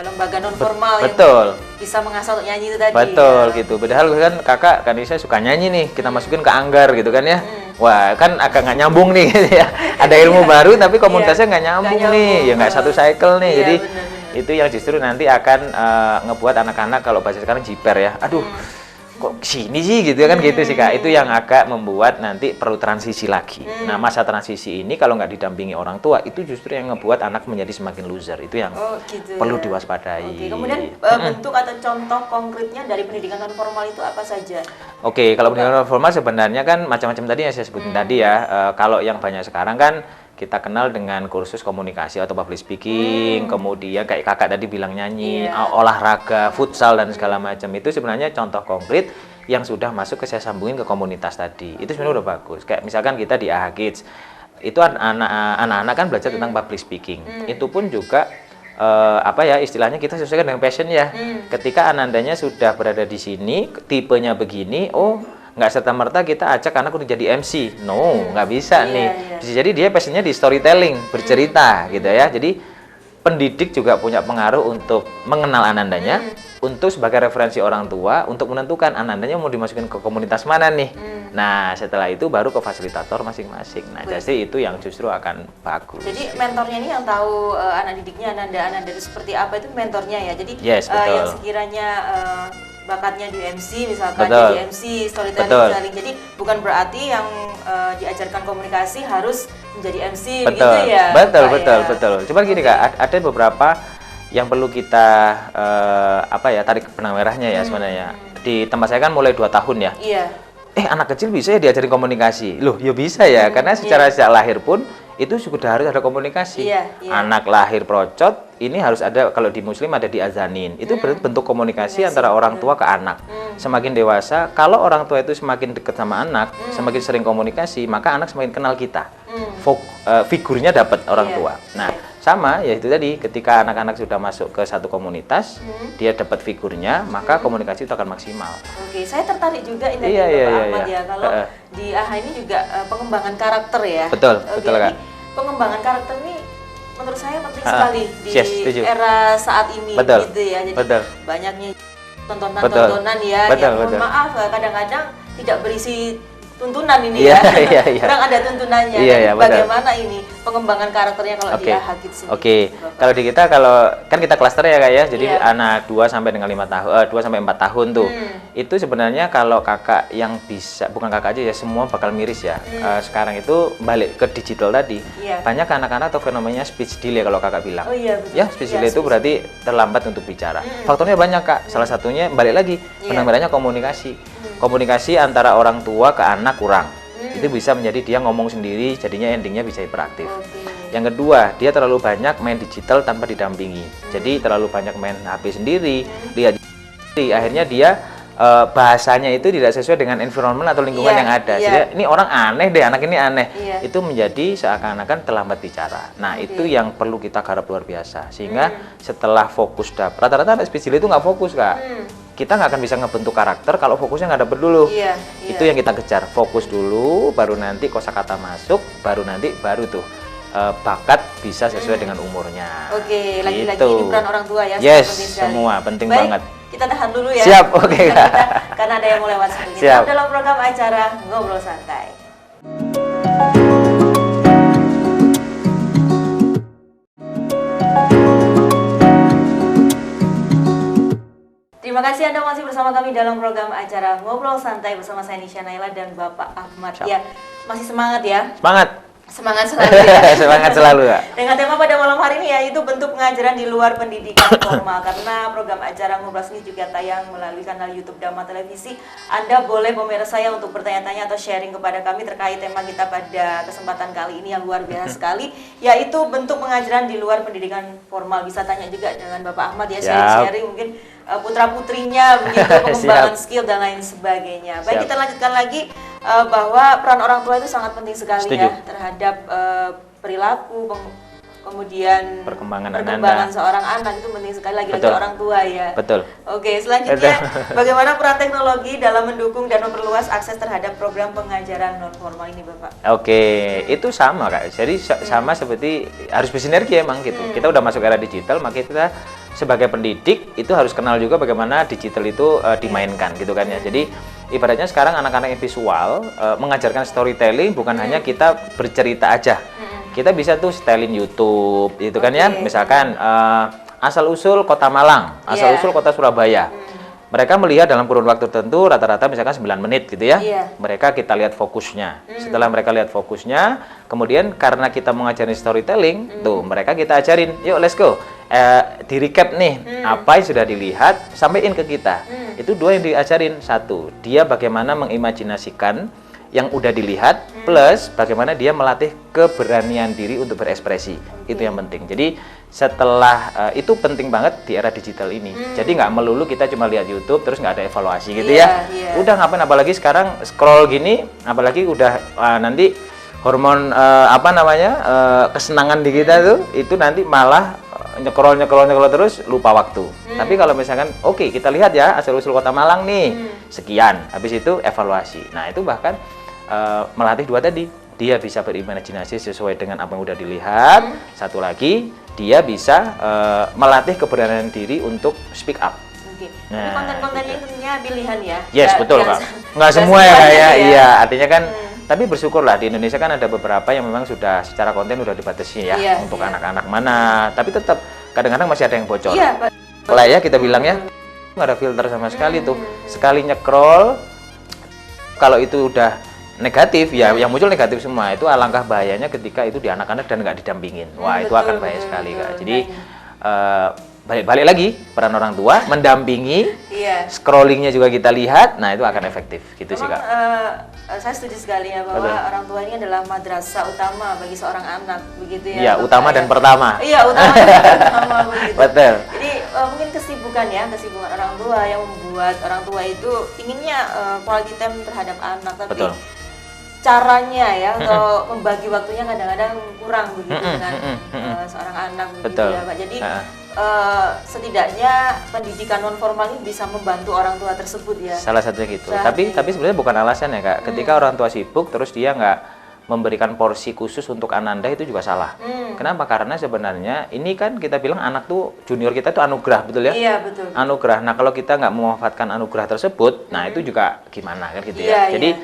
[SPEAKER 1] lembaga non formal yang bisa mengasah untuk nyanyi itu tadi.
[SPEAKER 2] Gitu. Padahal kan kakak kan saya suka nyanyi nih, kita masukin ke Anggar gitu kan ya. Wah kan agak nggak nyambung nih gitu ya. Ada ilmu baru tapi komunitasnya nggak nyambung nih, ya nggak satu cycle nih. Jadi itu yang justru nanti akan ngebuat anak-anak kalau bahasa sekarang jiper ya. Aduh. Kok sini sih gitu kan gitu sih Kak. Itu yang agak membuat nanti perlu transisi lagi. Nah masa transisi ini kalau nggak didampingi orang tua itu justru yang ngebuat anak menjadi semakin loser. Itu yang perlu diwaspadai.
[SPEAKER 1] Kemudian bentuk atau contoh konkretnya dari pendidikan non formal itu apa saja?
[SPEAKER 2] Kalau pendidikan non formal sebenarnya kan macam-macam tadi yang saya sebutin tadi ya. Kalau yang banyak sekarang kan kita kenal dengan kursus komunikasi atau public speaking, kemudian kayak kakak tadi bilang nyanyi, olahraga, futsal dan segala macam. Itu sebenarnya contoh konkret yang sudah masuk saya sambungin ke komunitas tadi. Itu sebenarnya udah bagus. Kayak misalkan kita di AHA Kids, itu anak-anak kan belajar tentang public speaking. Itu pun juga istilahnya kita sesuaikan dengan passion ya. Ketika Anandanya sudah berada di sini, tipenya begini, nggak serta-merta kita ajak anak untuk jadi MC. Nggak bisa nih. Bisa jadi dia passionnya di storytelling, bercerita gitu ya. Jadi pendidik juga punya pengaruh untuk mengenal Anandanya, untuk sebagai referensi orang tua, untuk menentukan Anandanya mau dimasukin ke komunitas mana nih. Nah setelah itu baru ke fasilitator masing-masing. Nah jadi itu yang justru akan bagus.
[SPEAKER 1] Jadi mentornya ini yang tahu anak didiknya Ananda itu seperti apa, itu mentornya ya. Jadi yang sekiranya bakatnya di MC misalkan jadi MC storytelling, jadi bukan berarti yang diajarkan komunikasi harus menjadi MC begitu ya.
[SPEAKER 2] Betul. Cuman gini Kak, ada beberapa yang perlu kita tarik benang merahnya ya sebenarnya. Di tempat saya kan mulai 2 tahun ya. Anak kecil bisa ya diajarin komunikasi. Loh, ya bisa ya, karena secara sejak lahir pun itu sudah harus ada komunikasi. Anak lahir procot, ini harus ada, kalau di muslim ada diazanin. Itu berarti bentuk komunikasi antara orang tua ke anak. Semakin dewasa, kalau orang tua itu semakin dekat sama anak, semakin sering komunikasi, maka anak semakin kenal kita. Figurnya dapat orang tua. Nah, sama, ya itu tadi, ketika anak-anak sudah masuk ke satu komunitas, dia dapat figurnya, maka komunikasi itu akan maksimal.
[SPEAKER 1] Oke, saya tertarik juga ini Bapak Ahmad ya, kalau di AHA ini juga pengembangan karakter ya.
[SPEAKER 2] Betul, betul Kak.
[SPEAKER 1] Pengembangan karakter ini menurut saya penting sekali di era saat ini, gitu ya. Jadi banyaknya tontonan-tontonan ya, yang mohon maaf kadang-kadang tidak berisi tuntunan ini ya, kurang ada tuntunannya. Bagaimana ini pengembangan karakternya kalau di AHA Kids sendiri?
[SPEAKER 2] Kalau di kita, kalau kan kita klaster ya Kak ya, jadi anak 2 sampai dengan 5 tahun, 2 sampai 4 tahun tuh, itu sebenarnya kalau kakak yang bisa, bukan kakak aja ya, semua bakal miris ya. Sekarang itu balik ke digital tadi, banyak anak-anak atau fenomenanya speech delay kalau kakak bilang. Ya, speech delay itu berarti terlambat untuk bicara. Faktornya banyak Kak, salah satunya balik lagi, penambahannya komunikasi. Komunikasi antara orang tua ke anak kurang, itu bisa menjadi dia ngomong sendiri, jadinya endingnya bisa hiperaktif. Yang kedua, dia terlalu banyak main digital tanpa didampingi, jadi terlalu banyak main HP sendiri, lihat akhirnya dia bahasanya itu tidak sesuai dengan environment atau lingkungan yang ada. Jadi ini orang aneh deh, anak ini aneh, itu menjadi seakan-akan terlambat bicara. Nah itu yang perlu kita garap luar biasa, sehingga setelah fokus rata-rata anak speech delay itu nggak fokus Kak. Kita nggak akan bisa ngebentuk karakter kalau fokusnya nggak dapet dulu. Itu yang kita kejar, fokus dulu, baru nanti kosakata masuk, baru tuh bakat bisa sesuai dengan umurnya.
[SPEAKER 1] Lagi-lagi ini peran orang tua ya.
[SPEAKER 2] Semua penting banget.
[SPEAKER 1] Kita tahan dulu ya.
[SPEAKER 2] Siap,
[SPEAKER 1] karena ada yang mau lewat sedikit. Dalam program acara Ngobrol Santai. Terima kasih Anda masih bersama kami dalam program acara Ngobrol Santai bersama saya Nisha Naila dan Bapak Ahmad. Ya, masih semangat ya? Semangat selalu ya.
[SPEAKER 2] Semangat selalu ya.
[SPEAKER 1] Dengan tema pada malam hari ini yaitu bentuk pengajaran di luar pendidikan formal, karena program acara Ngobrol ini juga tayang melalui kanal YouTube Dharma Televisi. Anda boleh pemirsa saya untuk bertanya-tanya atau sharing kepada kami terkait tema kita pada kesempatan kali ini yang luar biasa sekali, yaitu bentuk pengajaran di luar pendidikan formal. Bisa tanya juga dengan Bapak Ahmad ya, sharing mungkin putra-putrinya begitu, pengembangan skill dan lain sebagainya. Baik, kita lanjutkan lagi bahwa peran orang tua itu sangat penting sekali ya terhadap perilaku, kemudian perkembangan seorang anak itu penting sekali, lagi-lagi orang tua ya. Oke, selanjutnya bagaimana peran teknologi dalam mendukung dan memperluas akses terhadap program pengajaran non formal ini Bapak?
[SPEAKER 2] Itu sama Kak. Jadi sama seperti harus bersinergi emang gitu. Kita udah masuk era digital, maka kita sebagai pendidik itu harus kenal juga bagaimana digital itu dimainkan gitu kan ya. Jadi ibaratnya sekarang anak-anak yang visual mengajarkan storytelling, bukan hanya kita bercerita aja. Kita bisa tuh setelin YouTube gitu kan ya. Misalkan asal-usul kota Malang, asal-usul kota Surabaya. Mereka melihat dalam kurun waktu tertentu rata-rata misalkan 9 menit gitu ya. Mereka kita lihat fokusnya. Setelah mereka lihat fokusnya, kemudian karena kita mengajarin storytelling, tuh mereka kita ajarin, yuk let's go. Di recap nih, apa yang sudah dilihat, sampaikan ke kita. Itu 2 yang diajarin. 1, dia bagaimana mengimajinasikan yang udah dilihat, plus bagaimana dia melatih keberanian diri untuk berekspresi. Itu yang penting. Jadi setelah itu penting banget di era digital ini. Jadi nggak melulu kita cuma lihat YouTube terus nggak ada evaluasi gitu ya. Udah ngapain, apalagi sekarang scroll gini, apalagi udah nanti hormon kesenangan di kita tuh, itu nanti malah nyekrol terus lupa waktu. Tapi kalau misalkan kita lihat ya asal-usul kota Malang nih sekian, habis itu evaluasi. Nah itu bahkan melatih 2 tadi, dia bisa berimajinasi sesuai dengan apa yang udah dilihat. Satu lagi, dia bisa melatih keberanian diri untuk speak up.
[SPEAKER 1] Nah, konten-kontennya tentunya pilihan ya.
[SPEAKER 2] Betul Kak. Nggak semua ya Kak ya. Iya, artinya kan tapi bersyukurlah di Indonesia kan ada beberapa yang memang sudah secara konten udah dibatasi ya untuk anak-anak mana, tapi tetap kadang-kadang masih ada yang bocor. Lah ya kita bilang ya, nggak ada filter sama sekali tuh. Sekali nyekrol, kalau itu udah negatif ya, yang muncul negatif semua. Itu alangkah bahayanya ketika itu di anak-anak dan nggak didampingin. Wah, itu akan bahaya sekali Kak. Jadi balik lagi peran orang tua mendampingi, scrollingnya juga kita lihat. Nah itu akan efektif gitu sih Kak.
[SPEAKER 1] Saya setuju sekali ya bahwa orang tua ini adalah madrasah utama bagi seorang anak, begitu ya.
[SPEAKER 2] Iya, utama dan pertama.
[SPEAKER 1] Iya, utama dan pertama begitu.
[SPEAKER 2] Betul.
[SPEAKER 1] Jadi mungkin kesibukan orang tua yang membuat orang tua itu inginnya quality time terhadap anak, tapi caranya ya untuk membagi waktunya kadang-kadang kurang begitu dengan seorang anak begitu ya Pak. Jadi setidaknya pendidikan non formal ini bisa membantu orang tua tersebut ya.
[SPEAKER 2] Salah satunya gitu. Tapi sebenarnya bukan alasan ya Kak. Ketika orang tua sibuk terus dia nggak memberikan porsi khusus untuk ananda, itu juga salah. Kenapa? Karena sebenarnya ini kan kita bilang anak tuh, junior kita tuh anugerah, betul ya?
[SPEAKER 1] Iya, betul.
[SPEAKER 2] Anugerah. Nah, kalau kita nggak memanfaatkan anugerah tersebut, nah itu juga gimana kan gitu ya. Jadi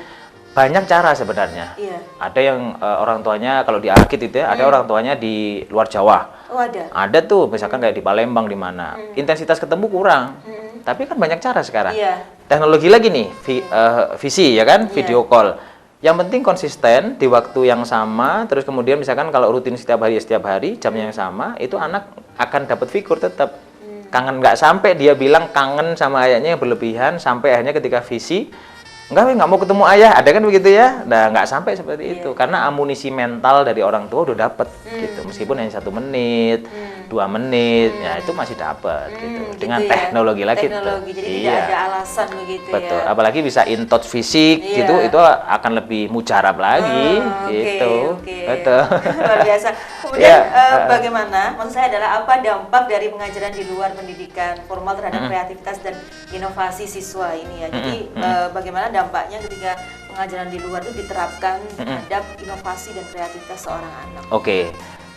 [SPEAKER 2] banyak cara sebenarnya. Ada yang orang tuanya kalau di Arkit itu ya, ada orang tuanya di luar Jawa.
[SPEAKER 1] Oh, ada.
[SPEAKER 2] Ada tuh, misalkan kayak di Palembang di mana. Intensitas ketemu kurang. Tapi kan banyak cara sekarang. Teknologi lagi nih, visi ya kan, video call. Yang penting konsisten di waktu yang sama, terus kemudian misalkan kalau rutin setiap hari jam yang sama, itu anak akan dapat figur tetap. Kangen, nggak sampai dia bilang kangen sama ayahnya yang berlebihan, sampai akhirnya ketika visi nggak mau ketemu ayah, ada kan begitu ya. Nah, nggak sampai seperti itu, karena amunisi mental dari orang tua udah dapet gitu, meskipun hanya 1 menit 2 menit, ya itu masih dapat gitu. Dengan
[SPEAKER 1] gitu
[SPEAKER 2] teknologi
[SPEAKER 1] ya?
[SPEAKER 2] lagi
[SPEAKER 1] teknologi, jadi tidak ada alasan begitu.
[SPEAKER 2] Betul. Apalagi bisa in-touch fisik gitu, itu akan lebih mujarab lagi gitu. Betul.
[SPEAKER 1] Luar biasa. Kemudian bagaimana, maksud saya adalah apa dampak dari pengajaran di luar pendidikan formal terhadap kreativitas dan inovasi siswa ini ya. Jadi bagaimana dampaknya ketika pengajaran di luar itu diterapkan terhadap inovasi dan kreativitas seorang anak.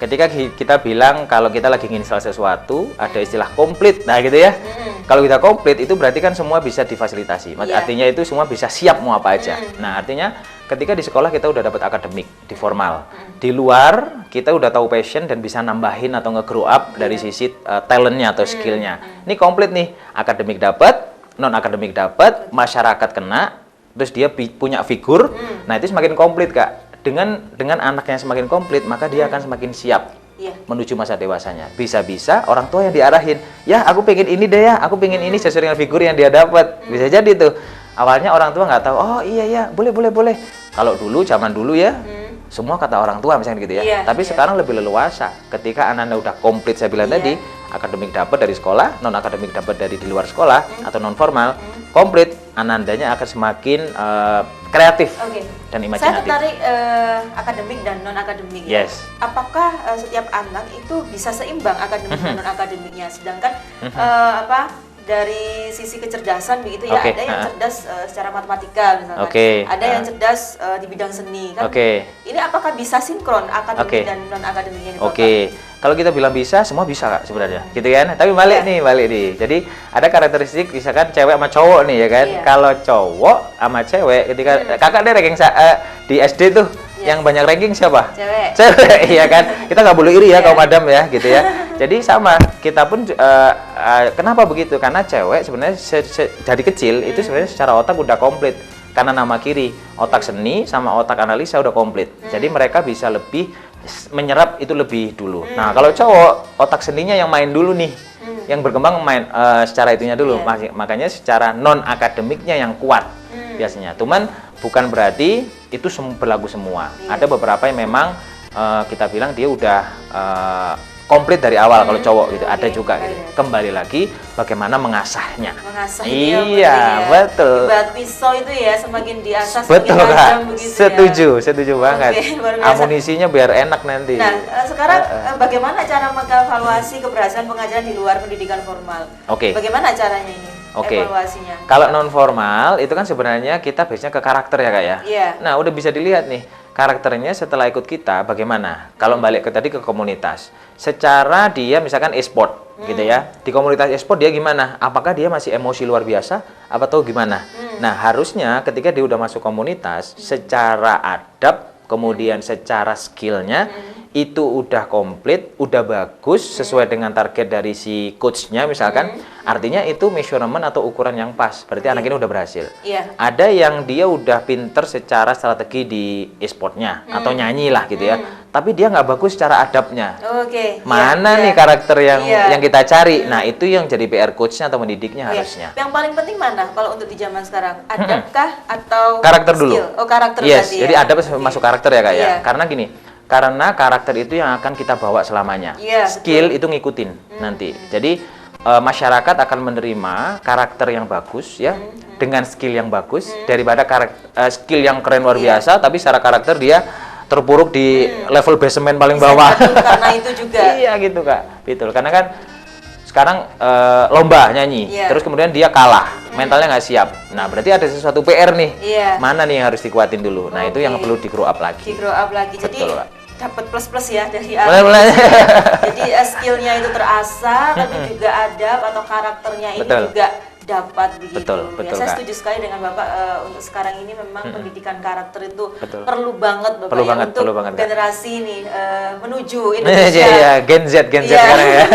[SPEAKER 2] Ketika kita bilang kalau kita lagi nginstal sesuatu, ada istilah komplit, nah gitu ya. Kalau kita komplit itu berarti kan semua bisa difasilitasi. Artinya itu semua bisa siap mau apa aja. Nah, artinya ketika di sekolah kita udah dapat akademik, di formal. Di luar kita udah tahu passion dan bisa nambahin atau nge-grow up dari sisi talentnya atau skillnya. Ini komplit nih, akademik dapat, non akademik dapat, masyarakat kena, terus dia punya figur. Nah, itu semakin komplit Kak. Dengan anak yang semakin komplit, maka dia akan semakin siap menuju masa dewasanya. Bisa-bisa orang tua yang diarahin, ya aku pengen ini deh ya, aku pengen ini sesuai dengan figur yang dia dapat. Bisa jadi tuh. Awalnya orang tua nggak tahu, oh iya boleh. Kalau dulu, zaman dulu ya, semua kata orang tua misalnya gitu ya. Tapi sekarang lebih leluasa. Ketika anak-anak udah komplit, saya bilang tadi, akademik dapat dari sekolah, non akademik dapat dari di luar sekolah atau non formal, komplit, anandanya akan semakin kreatif dan imajinatif.
[SPEAKER 1] Saya tertarik akademik dan non akademik. Apakah setiap anak itu bisa seimbang akademik dan non akademiknya? Sedangkan dari sisi kecerdasan begitu ya, ada yang cerdas secara matematika misalkan, ada yang cerdas di bidang seni kan. Ini apakah bisa sinkron akademik dan non akademiknya?
[SPEAKER 2] Kalau kita bilang bisa, semua bisa Kak sebenarnya, gitu kan? Tapi balik nih. Jadi ada karakteristik misalkan cewek sama cowok nih ya kan. Kalau cowok sama cewek, ketika kakak deh ranking di SD tuh, yang banyak ranking siapa? Cewek, iya kan? Kita nggak boleh iri ya kaum madam ya, gitu ya. Jadi sama, kita pun kenapa begitu? Karena cewek sebenarnya dari kecil itu sebenarnya secara otak udah komplit. Karena nama kiri, otak seni sama otak analisa udah komplit. Jadi mereka bisa lebih menyerap itu lebih dulu. Nah, kalau cowok, otak seninya yang main dulu nih. Yang berkembang main secara itunya dulu. Makanya secara non akademiknya yang kuat biasanya. Cuman bukan berarti itu berlaku semua. Ada beberapa yang memang kita bilang dia udah komplit dari awal kalau cowok gitu. Ada juga gitu. Kembali lagi bagaimana mengasahnya. Iya, betul.
[SPEAKER 1] Ibarat pisau itu ya, semakin diasah semakin tajam begitu.
[SPEAKER 2] Setuju banget. Amunisinya biar enak nanti.
[SPEAKER 1] Nah, sekarang bagaimana cara mengevaluasi keberhasilan pengajaran di luar pendidikan formal? Bagaimana caranya ini? Evaluasinya.
[SPEAKER 2] Kalau non formal itu kan sebenarnya kita biasanya ke karakter ya Kak ya. Nah, udah bisa dilihat nih karakternya setelah ikut kita bagaimana. Kalau balik ke komunitas, secara dia misalkan e-sport gitu ya, di komunitas e-sport dia gimana? Apakah dia masih emosi luar biasa atau gimana? Nah, harusnya ketika dia udah masuk komunitas, secara adab kemudian secara skillnya itu udah komplit, udah bagus sesuai dengan target dari si coachnya misalkan, artinya itu measurement atau ukuran yang pas, berarti anak ini udah berhasil. Ada yang dia udah pinter secara strategi di e-sportnya atau nyanyi lah gitu ya, tapi dia nggak bagus secara adabnya. Mana nih karakter yang kita cari? Nah, itu yang jadi PR coachnya atau mendidiknya harusnya.
[SPEAKER 1] Yang paling penting mana kalau untuk di zaman sekarang? Adabkah atau
[SPEAKER 2] karakter
[SPEAKER 1] skill?
[SPEAKER 2] Dulu?
[SPEAKER 1] Karakter
[SPEAKER 2] tadi ya. Jadi adab masuk karakter ya Kak ya. Karena gini, karena karakter itu yang akan kita bawa selamanya. Skill itu ngikutin nanti. Jadi masyarakat akan menerima karakter yang bagus ya, dengan skill yang bagus daripada skill yang keren luar biasa, tapi secara karakter dia terpuruk di level basement paling bawah.
[SPEAKER 1] Karena itu juga.
[SPEAKER 2] Iya gitu Kak, betul. Karena kan sekarang lomba nyanyi, terus kemudian dia kalah, mentalnya nggak siap. Nah berarti ada sesuatu PR nih, mana nih yang harus dikuatin dulu. Nah itu yang perlu di grow up lagi.
[SPEAKER 1] Di grow up lagi.
[SPEAKER 2] Betul,
[SPEAKER 1] jadi
[SPEAKER 2] Kak.
[SPEAKER 1] dapat plus ya dari
[SPEAKER 2] Mulai.
[SPEAKER 1] Jadi skillnya itu terasah, tapi juga adab atau karakternya ini juga dapat begitu.
[SPEAKER 2] Betul,
[SPEAKER 1] Saya setuju sekali dengan Bapak, untuk sekarang ini memang pendidikan karakter itu perlu banget Bapak untuk generasi ini menuju Indonesia.
[SPEAKER 2] Iya, Gen Z sekarang ya.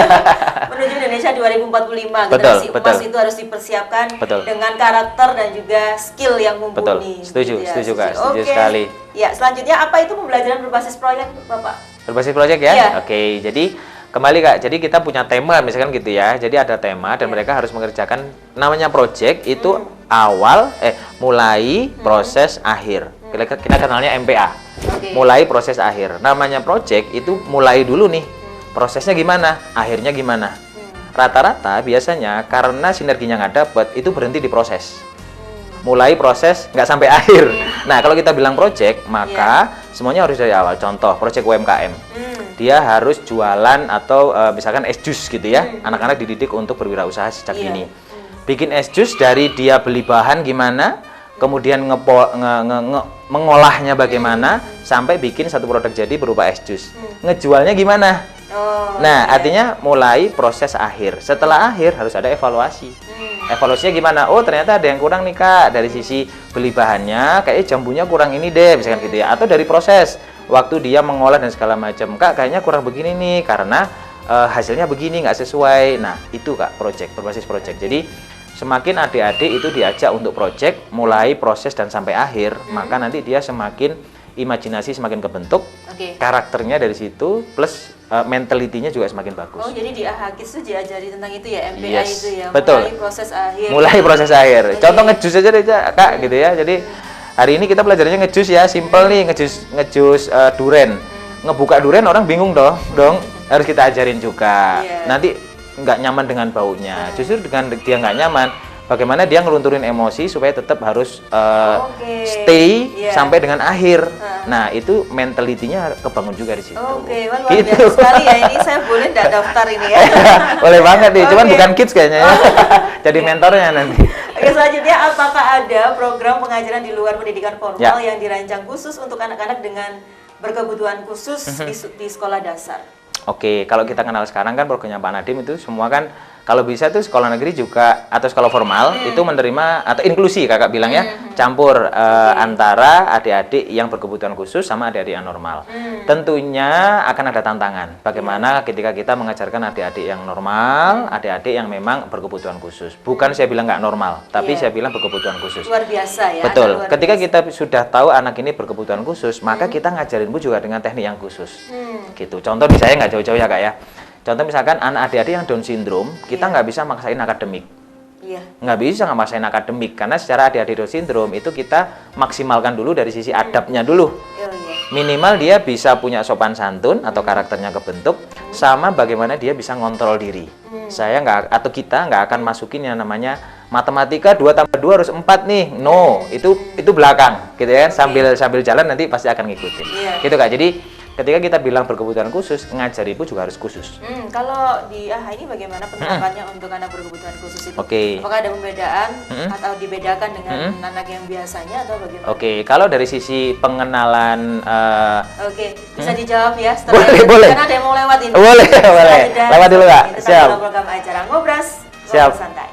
[SPEAKER 1] Menuju Indonesia 2045, generasi emas itu harus dipersiapkan dengan karakter dan juga skill yang mumpuni.
[SPEAKER 2] Setuju Kak, setuju sekali.
[SPEAKER 1] Ya, selanjutnya apa itu pembelajaran berbasis proyek Bapak?
[SPEAKER 2] Berbasis proyek ya? Oke, jadi kembali Kak, jadi kita punya tema misalkan gitu ya. Jadi ada tema dan mereka harus mengerjakan namanya project itu mulai proses akhir. Kita kenalnya MPA. Mulai proses akhir. Namanya project itu mulai dulu nih. Prosesnya gimana? Akhirnya gimana? Rata-rata biasanya karena sinerginya nggak dapet itu berhenti di proses. Mulai proses nggak sampai akhir. Nah kalau kita bilang project maka semuanya harus dari awal. Contoh project UMKM. Dia harus jualan atau misalkan es jus gitu ya. Anak-anak dididik untuk berwirausaha sejak dini. Bikin es jus dari dia beli bahan gimana, kemudian mengolahnya bagaimana, sampai bikin satu produk jadi berupa es jus. Ngejualnya gimana? Artinya mulai proses akhir. Setelah akhir harus ada evaluasi. Evaluasinya gimana? Oh ternyata ada yang kurang nih Kak. Dari sisi beli bahannya, kayaknya jambunya kurang ini deh, misalkan gitu ya. Atau dari proses waktu dia mengolah dan segala macam, Kak kayaknya kurang begini nih karena hasilnya begini nggak sesuai. Nah itu Kak, berbasis project. Jadi semakin adik-adik itu diajak untuk project mulai proses dan sampai akhir, maka nanti dia semakin imajinasi semakin kebentuk, karakternya dari situ plus mentalitinya juga semakin bagus.
[SPEAKER 1] Oh jadi di AHKIDS itu diajari tentang itu ya, MPA itu ya,
[SPEAKER 2] betul.
[SPEAKER 1] Mulai proses akhir.
[SPEAKER 2] Mulai proses akhir. Contoh ngejus aja deh Kak gitu ya. Jadi hari ini kita belajarnya ngejus ya, simple nih, ngejus duren. Ngebuka duren orang bingung dong, harus kita ajarin juga. Nanti nggak nyaman dengan baunya. Justru dengan dia nggak nyaman, bagaimana dia ngelunturin emosi supaya tetap harus stay sampai dengan akhir. Nah itu mentalitinya kebangun juga di situ.
[SPEAKER 1] Luar biasa sekali ya, ini saya boleh nggak daftar ini ya?
[SPEAKER 2] Boleh banget nih, cuman bukan kids kayaknya ya. Jadi mentornya nanti.
[SPEAKER 1] Selanjutnya apakah ada program pengajaran di luar pendidikan formal yang dirancang khusus untuk anak-anak dengan berkebutuhan khusus di sekolah dasar?
[SPEAKER 2] Kalau kita kenal sekarang kan programnya Pak Nadiem itu semua kan kalau bisa tuh sekolah negeri juga atau sekolah formal itu menerima atau inklusi kakak bilang ya, campur antara adik-adik yang berkebutuhan khusus sama adik-adik yang normal. Tentunya akan ada tantangan bagaimana ketika kita mengajarkan adik-adik yang normal, adik-adik yang memang berkebutuhan khusus. Bukan saya bilang nggak normal, tapi saya bilang berkebutuhan khusus.
[SPEAKER 1] Luar biasa ya.
[SPEAKER 2] Betul. Ketika kita sudah tahu anak ini berkebutuhan khusus, maka kita ngajarin bu juga dengan teknik yang khusus. Gitu. Contoh di saya nggak jauh-jauh ya kak ya. Contoh misalkan anak adik-adik yang Down syndrome, kita nggak bisa maksain akademik. Nggak bisa maksain akademik, karena secara adik-adik Down syndrome itu kita maksimalkan dulu dari sisi adabnya dulu. Minimal dia bisa punya sopan santun atau karakternya kebentuk, sama bagaimana dia bisa ngontrol diri. Kita nggak akan masukin yang namanya matematika 2 tambah 2 harus 4 nih. No, itu belakang gitu ya. Sambil jalan nanti pasti akan ngikutin. Gitu Kak. Jadi ketika kita bilang berkebutuhan khusus, ngajari ibu juga harus khusus.
[SPEAKER 1] Kalau di AHA ini bagaimana penerapannya untuk anak berkebutuhan khusus itu? Apakah ada pembedaan atau dibedakan dengan anak yang biasanya atau bagaimana?
[SPEAKER 2] Kalau dari sisi pengenalan
[SPEAKER 1] bisa dijawab ya
[SPEAKER 2] setelah boleh.
[SPEAKER 1] Karena ada yang mau lewat ini.
[SPEAKER 2] Boleh. Lewat dulu Kak. Siap.
[SPEAKER 1] Program acara Ngobras Santai.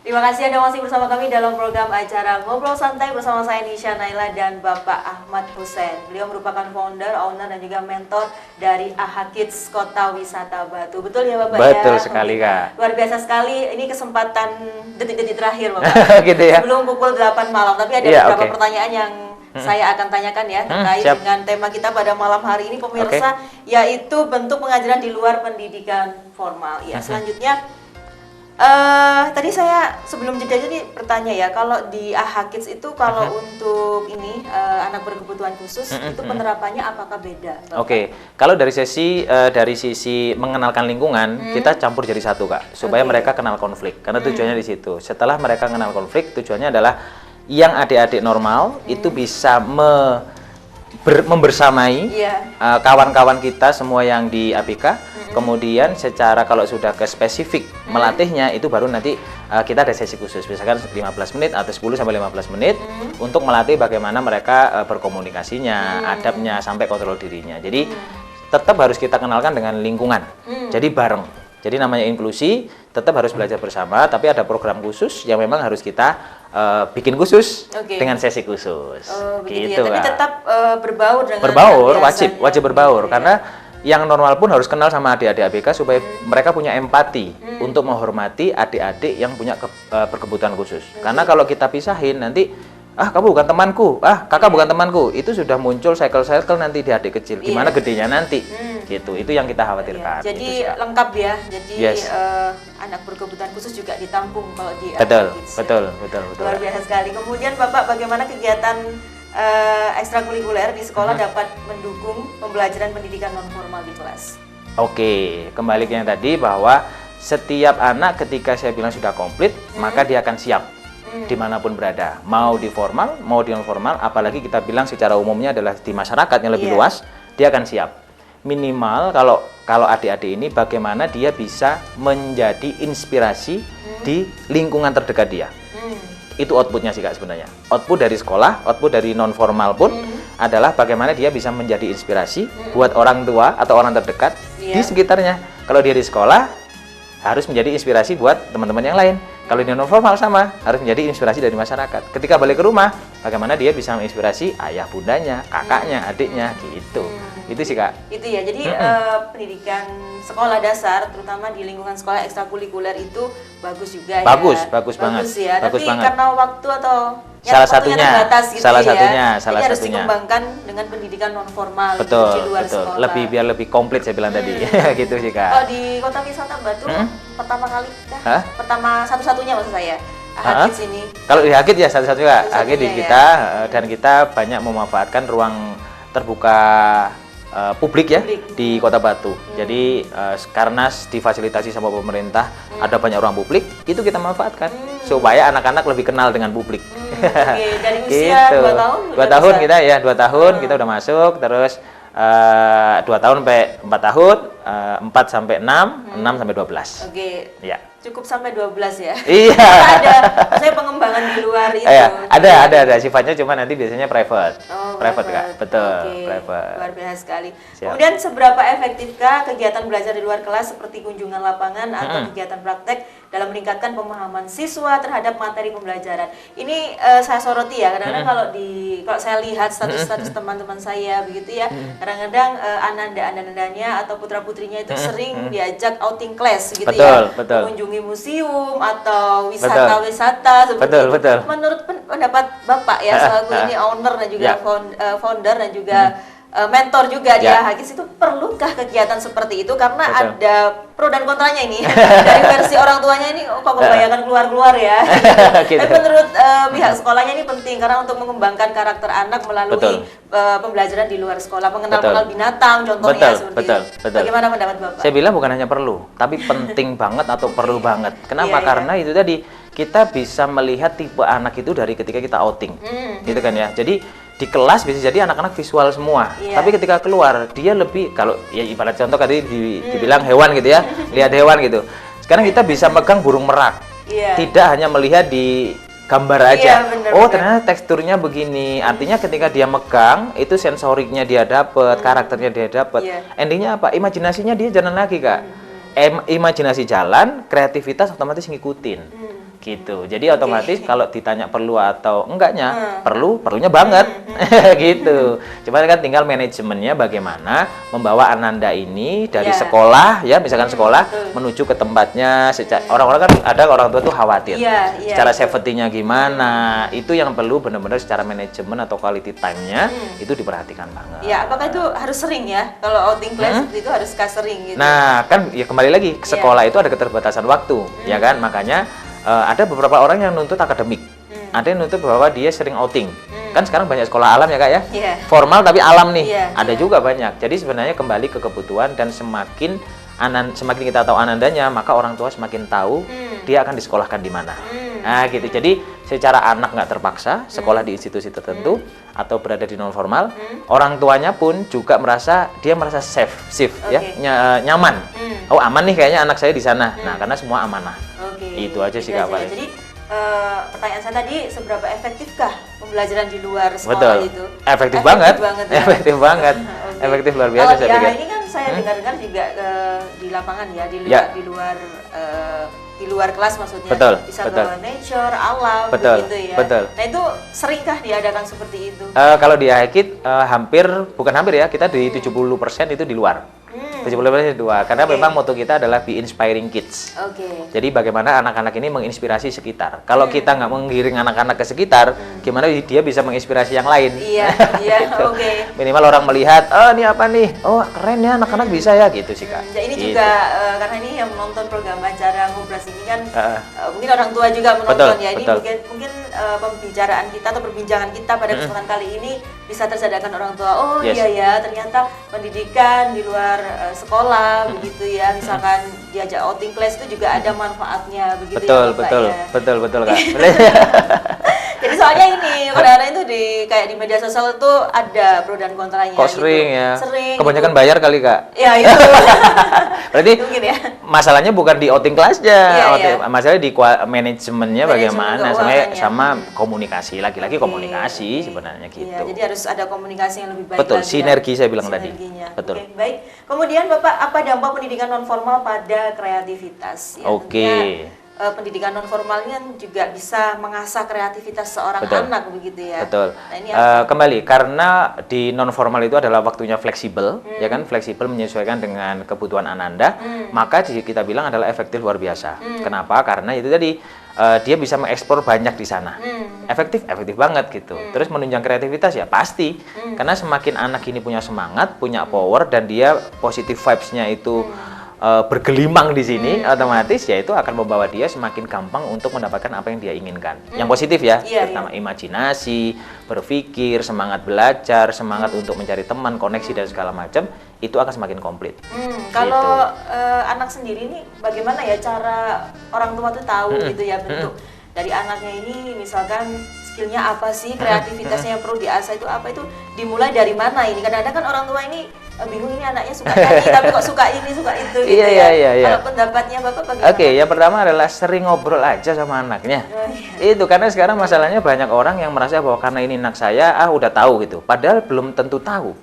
[SPEAKER 1] Terima kasih Anda masih bersama kami dalam program acara Ngobrol Santai bersama saya Nisha Naila dan Bapak Ahmad Hussein. Beliau merupakan founder, owner dan juga mentor dari AHKIDS Kota Wisata Batu. Betul ya Bapak?
[SPEAKER 2] Betul sekali Kak.
[SPEAKER 1] Luar biasa sekali. Ini kesempatan detik-detik terakhir Bapak.
[SPEAKER 2] Gitu ya.
[SPEAKER 1] Sebelum pukul 8 malam. Tapi ada beberapa pertanyaan yang saya akan tanyakan ya terkait dengan tema kita pada malam hari ini pemirsa, yaitu bentuk pengajaran di luar pendidikan formal. Selanjutnya Tadi saya sebelum jeda jadi bertanya ya, kalau di AHA Kids itu kalau untuk ini anak berkebutuhan khusus itu penerapannya apakah beda?
[SPEAKER 2] Oke, kalau dari sisi mengenalkan lingkungan kita campur jadi satu Kak, supaya mereka kenal konflik. Karena tujuannya di situ. Setelah mereka kenal konflik, tujuannya adalah yang adik-adik normal itu bisa membersamai kawan-kawan kita semua yang di ABK. Kemudian secara kalau sudah ke spesifik melatihnya itu baru nanti kita ada sesi khusus misalkan 15 menit atau 10 sampai 15 menit untuk melatih bagaimana mereka berkomunikasinya, adabnya sampai kontrol dirinya. Jadi tetap harus kita kenalkan dengan lingkungan. Jadi bareng. Jadi namanya inklusi, tetap harus belajar bersama, tapi ada program khusus yang memang harus kita bikin khusus dengan sesi khusus.
[SPEAKER 1] Gitu ya. Tapi tetap berbaur dengan
[SPEAKER 2] wajib berbaur karena yang normal pun harus kenal sama adik-adik ABK supaya mereka punya empati untuk menghormati adik-adik yang punya berkebutuhan khusus. Karena kalau kita pisahin nanti, kamu bukan temanku, kakak bukan temanku, itu sudah muncul cycle nanti di adik kecil. Gimana gedenya nanti? Gitu. Itu yang kita khawatirkan.
[SPEAKER 1] Jadi gitu, lengkap ya. Jadi anak berkebutuhan khusus juga ditampung kalau di
[SPEAKER 2] betul.
[SPEAKER 1] Luar biasa sekali. Kemudian Bapak bagaimana kegiatan ekstrakurikuler di sekolah dapat mendukung pembelajaran pendidikan non formal di kelas?
[SPEAKER 2] Oke, kembali ke yang tadi bahwa setiap anak ketika saya bilang sudah komplit, maka dia akan siap dimanapun berada, mau di formal, mau di non formal, apalagi kita bilang secara umumnya adalah di masyarakat yang lebih luas, dia akan siap. Minimal kalau adik-adik ini bagaimana dia bisa menjadi inspirasi di lingkungan terdekat dia. Itu outputnya sih Kak sebenarnya. Output dari sekolah, output dari non formal pun adalah bagaimana dia bisa menjadi inspirasi buat orang tua atau orang terdekat di sekitarnya. Kalau dia di sekolah harus menjadi inspirasi buat teman-teman yang lain. Kalau di non formal sama, harus menjadi inspirasi dari masyarakat. Ketika balik ke rumah, bagaimana dia bisa menginspirasi ayah bundanya, kakaknya, adiknya gitu. Itu sih Kak.
[SPEAKER 1] Itu ya. Jadi pendidikan sekolah dasar terutama di lingkungan sekolah ekstrakurikuler itu bagus juga ya.
[SPEAKER 2] Bagus banget.
[SPEAKER 1] Ya.
[SPEAKER 2] Bagus
[SPEAKER 1] tapi
[SPEAKER 2] banget.
[SPEAKER 1] Karena waktu atau
[SPEAKER 2] salah satunya
[SPEAKER 1] harus dikembangkan dengan pendidikan non formal di luar sekolah.
[SPEAKER 2] Biar lebih komplit saya bilang tadi. Gitu sih Kak.
[SPEAKER 1] Oh, di Kota Wisata Batu pertama kali pertama satu-satunya maksud saya. AHA Kids ini. Kalau
[SPEAKER 2] di AHA Kids ya satu-satunya AHA Kids di kita dan kita banyak memanfaatkan ruang terbuka publik ya di Kota Batu. Jadi karena difasilitasi sama pemerintah ada banyak ruang publik, itu kita manfaatkan supaya anak-anak lebih kenal dengan publik.
[SPEAKER 1] Dari usia
[SPEAKER 2] gitu. 2 tahun? 2 tahun kita ya, 2 tahun kita udah masuk, terus 2 tahun sampai 4 tahun, 4 sampai 6, 6 sampai 12. Ya.
[SPEAKER 1] Cukup sampai 12 ya?
[SPEAKER 2] Iya.
[SPEAKER 1] Ada pengembangan di luar itu?
[SPEAKER 2] Ada. Sifatnya cuma nanti biasanya private. Private Kak, betul. Private.
[SPEAKER 1] Luar biasa sekali. Kemudian seberapa efektifkah kegiatan belajar di luar kelas seperti kunjungan lapangan atau kegiatan praktek dalam meningkatkan pemahaman siswa terhadap materi pembelajaran? Ini saya soroti ya, kadang-kadang kalau saya lihat status-status teman-teman saya begitu ya, kadang-kadang ananda-andanya atau putra-putrinya itu sering diajak outing class gitu ya. Mengunjungi museum atau wisata-wisata seperti itu. Menurut pendapat Bapak ya selaku ini owner dan juga founder dan juga mentor juga di AHA Kids, itu perlukah kegiatan seperti itu karena ada pro dan kontranya ini dari versi orang tuanya ini kok kebanyakan keluar ya. Tapi menurut pihak sekolahnya ini penting karena untuk mengembangkan karakter anak melalui pembelajaran di luar sekolah, mengenal binatang contohnya seperti itu. Bagaimana pendapat Bapak?
[SPEAKER 2] Saya bilang bukan hanya perlu, tapi penting banget atau perlu banget. Kenapa? Karena itu tadi kita bisa melihat tipe anak itu dari ketika kita outing, gitu kan ya. Jadi di kelas bisa jadi anak-anak visual semua, tapi ketika keluar dia lebih, kalau ya ibarat contoh tadi dibilang hewan gitu ya, lihat hewan gitu. Sekarang kita bisa megang burung merak, tidak hanya melihat di gambar aja. Ternyata teksturnya begini. Artinya ketika dia megang itu sensoriknya dia dapat, karakternya dia dapat. Endingnya apa? Imajinasinya dia jalan lagi Kak. Imajinasi jalan, kreativitas otomatis ngikutin. gitu. Jadi otomatis kalau ditanya perlu atau enggaknya, perlunya banget gitu. Cuma kan tinggal manajemennya bagaimana membawa Ananda ini dari sekolah ya, misalkan sekolah menuju ke tempatnya. Orang-orang kan ada orang tua tuh khawatir secara safety-nya gimana, itu yang perlu benar-benar secara manajemen atau quality time-nya itu diperhatikan banget.
[SPEAKER 1] Ya, apakah itu harus sering ya? Kalau outing class itu harus sering gitu.
[SPEAKER 2] Nah, kan ya kembali lagi ke sekolah itu ada keterbatasan waktu, ya kan? Makanya ada beberapa orang yang nuntut akademik. Ada yang nuntut bahwa dia sering outing. Kan sekarang banyak sekolah alam ya, Kak ya? Formal tapi alam nih. Ada juga banyak. Jadi sebenarnya kembali ke kebutuhan, dan semakin kita tahu Anandanya, maka orang tua semakin tahu dia akan disekolahkan di mana. Nah, gitu. Jadi secara anak nggak terpaksa sekolah di institusi tertentu atau berada di non formal, orang tuanya pun juga merasa safe ya, nyaman. Oh, aman nih kayaknya anak saya di sana. Nah, karena semua amanah. Itu aja sih, Kak.
[SPEAKER 1] Jadi pertanyaan saya tadi, seberapa efektifkah pembelajaran di luar sekolah itu?
[SPEAKER 2] Efektif banget. Efektif banget. Efektif luar biasa.
[SPEAKER 1] Kalau di ini kan saya dengar-dengar juga di lapangan ya, di luar kelas maksudnya. Bisa ke nature, alam, begitu ya. Nah, itu seringkah diadakan seperti itu?
[SPEAKER 2] Kalau di AHEKIT bukan hampir ya, kita di 70% itu di luar. 70% karena memang moto kita adalah be inspiring kids. Jadi bagaimana anak-anak ini menginspirasi sekitar. Kalau kita nggak menggiring anak-anak ke sekitar, gimana dia bisa menginspirasi yang lain? Minimal orang melihat, oh ini apa nih? Oh keren ya, anak-anak bisa ya, gitu sih, Kak.
[SPEAKER 1] Ini gitu. Juga karena ini yang menonton program acara Ngobras ini kan mungkin orang tua juga menonton ya. Ini mungkin pembicaraan kita atau perbincangan kita pada kesempatan kali ini bisa tersadarkan orang tua. Oh iya ya, ternyata pendidikan di luar sekolah begitu ya, misalkan diajak outing class itu juga ada manfaatnya begitu. Betul Kak. Jadi soalnya ini kadang-kadang itu kayak di media sosial itu ada pro dan kontranya.
[SPEAKER 2] Kok sering gitu. Ya?
[SPEAKER 1] Sering.
[SPEAKER 2] Kebanyakan gitu. Bayar kali, Kak.
[SPEAKER 1] Ya itu.
[SPEAKER 2] Berarti ya. Masalahnya bukan di outing class-nya, masalahnya di manajemennya bagaimana, sama komunikasi, lagi-lagi komunikasi sebenarnya gitu.
[SPEAKER 1] Jadi harus ada komunikasi yang lebih baik.
[SPEAKER 2] Betul, sinergi saya bilang tadi. Betul.
[SPEAKER 1] Baik. Kemudian Bapak, apa dampak pendidikan non formal pada kreativitas? Pendidikan non formalnya juga bisa mengasah kreativitas seorang anak begitu ya.
[SPEAKER 2] Nah, ini kembali karena di non formal itu adalah waktunya fleksibel, ya kan, fleksibel menyesuaikan dengan kebutuhan Ananda, maka kita bilang adalah efektif luar biasa. Kenapa? Karena itu tadi dia bisa mengeksplor banyak di sana. Efektif banget gitu. Terus menunjang kreativitas ya pasti. Karena semakin anak ini punya semangat, punya power, dan dia positive vibes-nya itu bergelimang di sini, otomatis ya itu akan membawa dia semakin gampang untuk mendapatkan apa yang dia inginkan. Yang positif ya, terutama imajinasi, berpikir, semangat belajar, semangat untuk mencari teman, koneksi dan segala macam, itu akan semakin komplit.
[SPEAKER 1] Kalau anak sendiri ini bagaimana ya cara orang tua tuh tahu gitu ya bentuk dari anaknya ini, misalkan skillnya apa sih, kreativitasnya yang perlu diasah itu apa, itu dimulai dari mana ini? Kadang-kadang kan orang tua ini bingung, ini anaknya suka nyanyi tapi kok suka ini suka itu gitu ya. Kalau pendapatnya Bapak bagaimana? Yang pertama adalah sering ngobrol aja sama anaknya.
[SPEAKER 2] Itu karena sekarang masalahnya banyak orang yang merasa bahwa karena ini anak saya udah tahu gitu, padahal belum tentu tahu.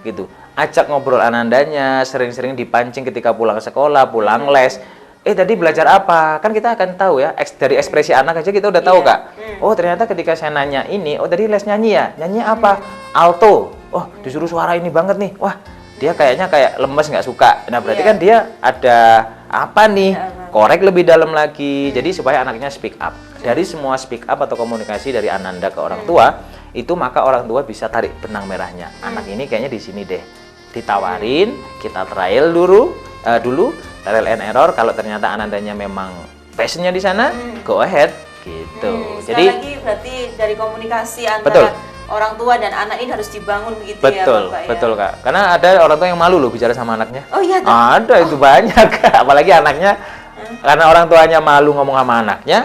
[SPEAKER 2] Gitu. Ajak ngobrol Anandanya, sering-sering dipancing ketika pulang sekolah, pulang les. Tadi belajar apa? Kan kita akan tahu ya, dari ekspresi anak aja kita udah tahu, Kak. Oh, ternyata ketika saya nanya ini, tadi les nyanyi ya? Nyanyi apa? Alto. Oh, disuruh suara ini banget nih. Wah, dia kayaknya kayak lemes, nggak suka. Nah, berarti kan dia ada apa nih? Korek lebih dalam lagi. Jadi supaya anaknya speak up. Dari semua speak up atau komunikasi dari Ananda ke orang tua, itu maka orang tua bisa tarik benang merahnya. Anak ini kayaknya di sini deh. Ditawarin, kita trial dulu, trial and error. Kalau ternyata Anandanya memang passionnya di sana, go ahead gitu.
[SPEAKER 1] Jadi lagi berarti dari komunikasi antara orang tua dan anak ini harus dibangun begitu ya, Bapak,
[SPEAKER 2] Betul, Kak. Karena ada orang tua yang malu loh bicara sama anaknya.
[SPEAKER 1] Oh iya.
[SPEAKER 2] Ada itu banyak, apalagi anaknya karena orang tuanya malu ngomong sama anaknya.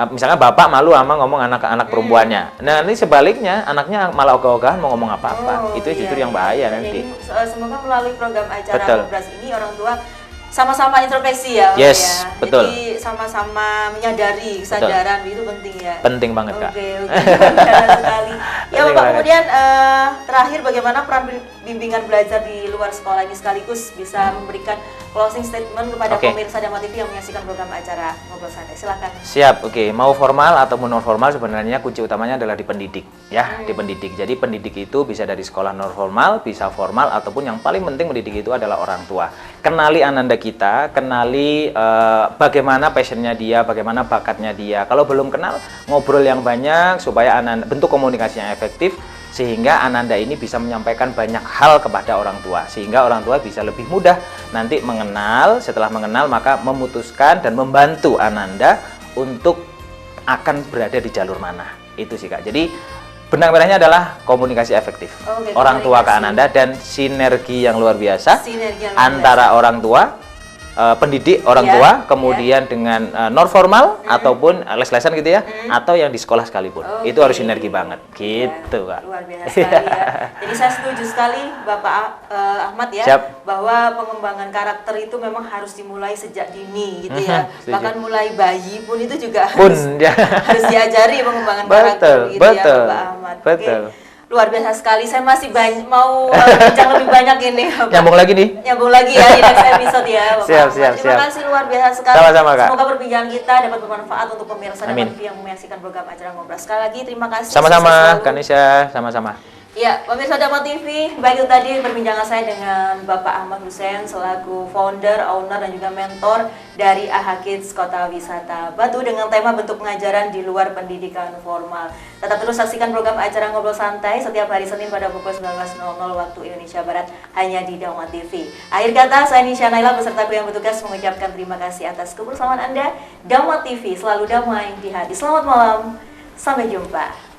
[SPEAKER 2] Misalnya bapak malu sama ngomong anak perempuannya. Nah, ini sebaliknya anaknya malah ogah-ogahan mau ngomong apa-apa. Itu justru yang bahaya nanti.
[SPEAKER 1] Semoga melalui program acara Ngobras ini orang tua sama-sama introspeksi ya.
[SPEAKER 2] Betul.
[SPEAKER 1] Jadi sama-sama menyadari kesadaran itu penting ya.
[SPEAKER 2] Penting banget, Kak.
[SPEAKER 1] Oke. Sekali. Ya, Bapak, kemudian terakhir bagaimana peran bimbingan belajar di luar sekolah ini, sekaligus bisa memberikan closing statement kepada pemirsa Dama TV yang menyaksikan program acara Ngobrol Santai. Silakan.
[SPEAKER 2] Siap, oke. Mau formal ataupun non formal, sebenarnya kunci utamanya adalah di pendidik, ya, di pendidik. Jadi pendidik itu bisa dari sekolah non formal, bisa formal, ataupun yang paling penting pendidik itu adalah orang tua. Kenali ananda kita, kenali bagaimana passionnya dia, bagaimana bakatnya dia. Kalau belum kenal, ngobrol yang banyak supaya ananda bentuk komunikasi yang efektif, sehingga ananda ini bisa menyampaikan banyak hal kepada orang tua, sehingga orang tua bisa lebih mudah nanti mengenal. Setelah mengenal, maka memutuskan dan membantu ananda untuk akan berada di jalur mana. Itu sih Kak. Jadi benang merahnya adalah komunikasi efektif. Orang tua ke ananda dan sinergi yang luar biasa antara orang tua, pendidik, orang tua, kemudian dengan non formal ataupun les-lesan gitu ya, atau yang di sekolah sekalipun. Itu harus sinergi banget, gitu Kak.
[SPEAKER 1] Luar biasa sekali ya. Jadi saya setuju sekali Bapak Ahmad ya, bahwa pengembangan karakter itu memang harus dimulai sejak dini gitu ya. Bahkan mulai bayi pun itu juga harus diajari pengembangan karakter gitu ya Bapak Ahmad.
[SPEAKER 2] Betul.
[SPEAKER 1] Luar biasa sekali. Saya masih mau bincang lebih banyak ini.
[SPEAKER 2] Nyambung lagi nih?
[SPEAKER 1] Nyambung lagi ya di next episode ya Bapak. Terima kasih luar biasa sekali.
[SPEAKER 2] Sama-sama Kak.
[SPEAKER 1] Semoga perbincangan kita dapat bermanfaat untuk pemirsa Dama TV yang menyaksikan program acara Ngobrol. Sekali lagi terima kasih.
[SPEAKER 2] Sama-sama Kanisha, sama-sama.
[SPEAKER 1] Ya, pemirsa Dama TV, baik itu tadi perbincangan saya dengan Bapak Ahmad Hussein selaku founder, owner, dan juga mentor dari AHA Kids Kota Wisata Batu dengan tema bentuk pengajaran di luar pendidikan formal. Tetap terus saksikan program acara Ngobrol Santai setiap hari Senin pada pukul 19.00 waktu Indonesia Barat hanya di Dama TV. Akhir kata, saya Nisha Naila beserta kru yang bertugas mengucapkan terima kasih atas kebersamaan Anda. Dama TV selalu damai di hati. Selamat malam, sampai jumpa.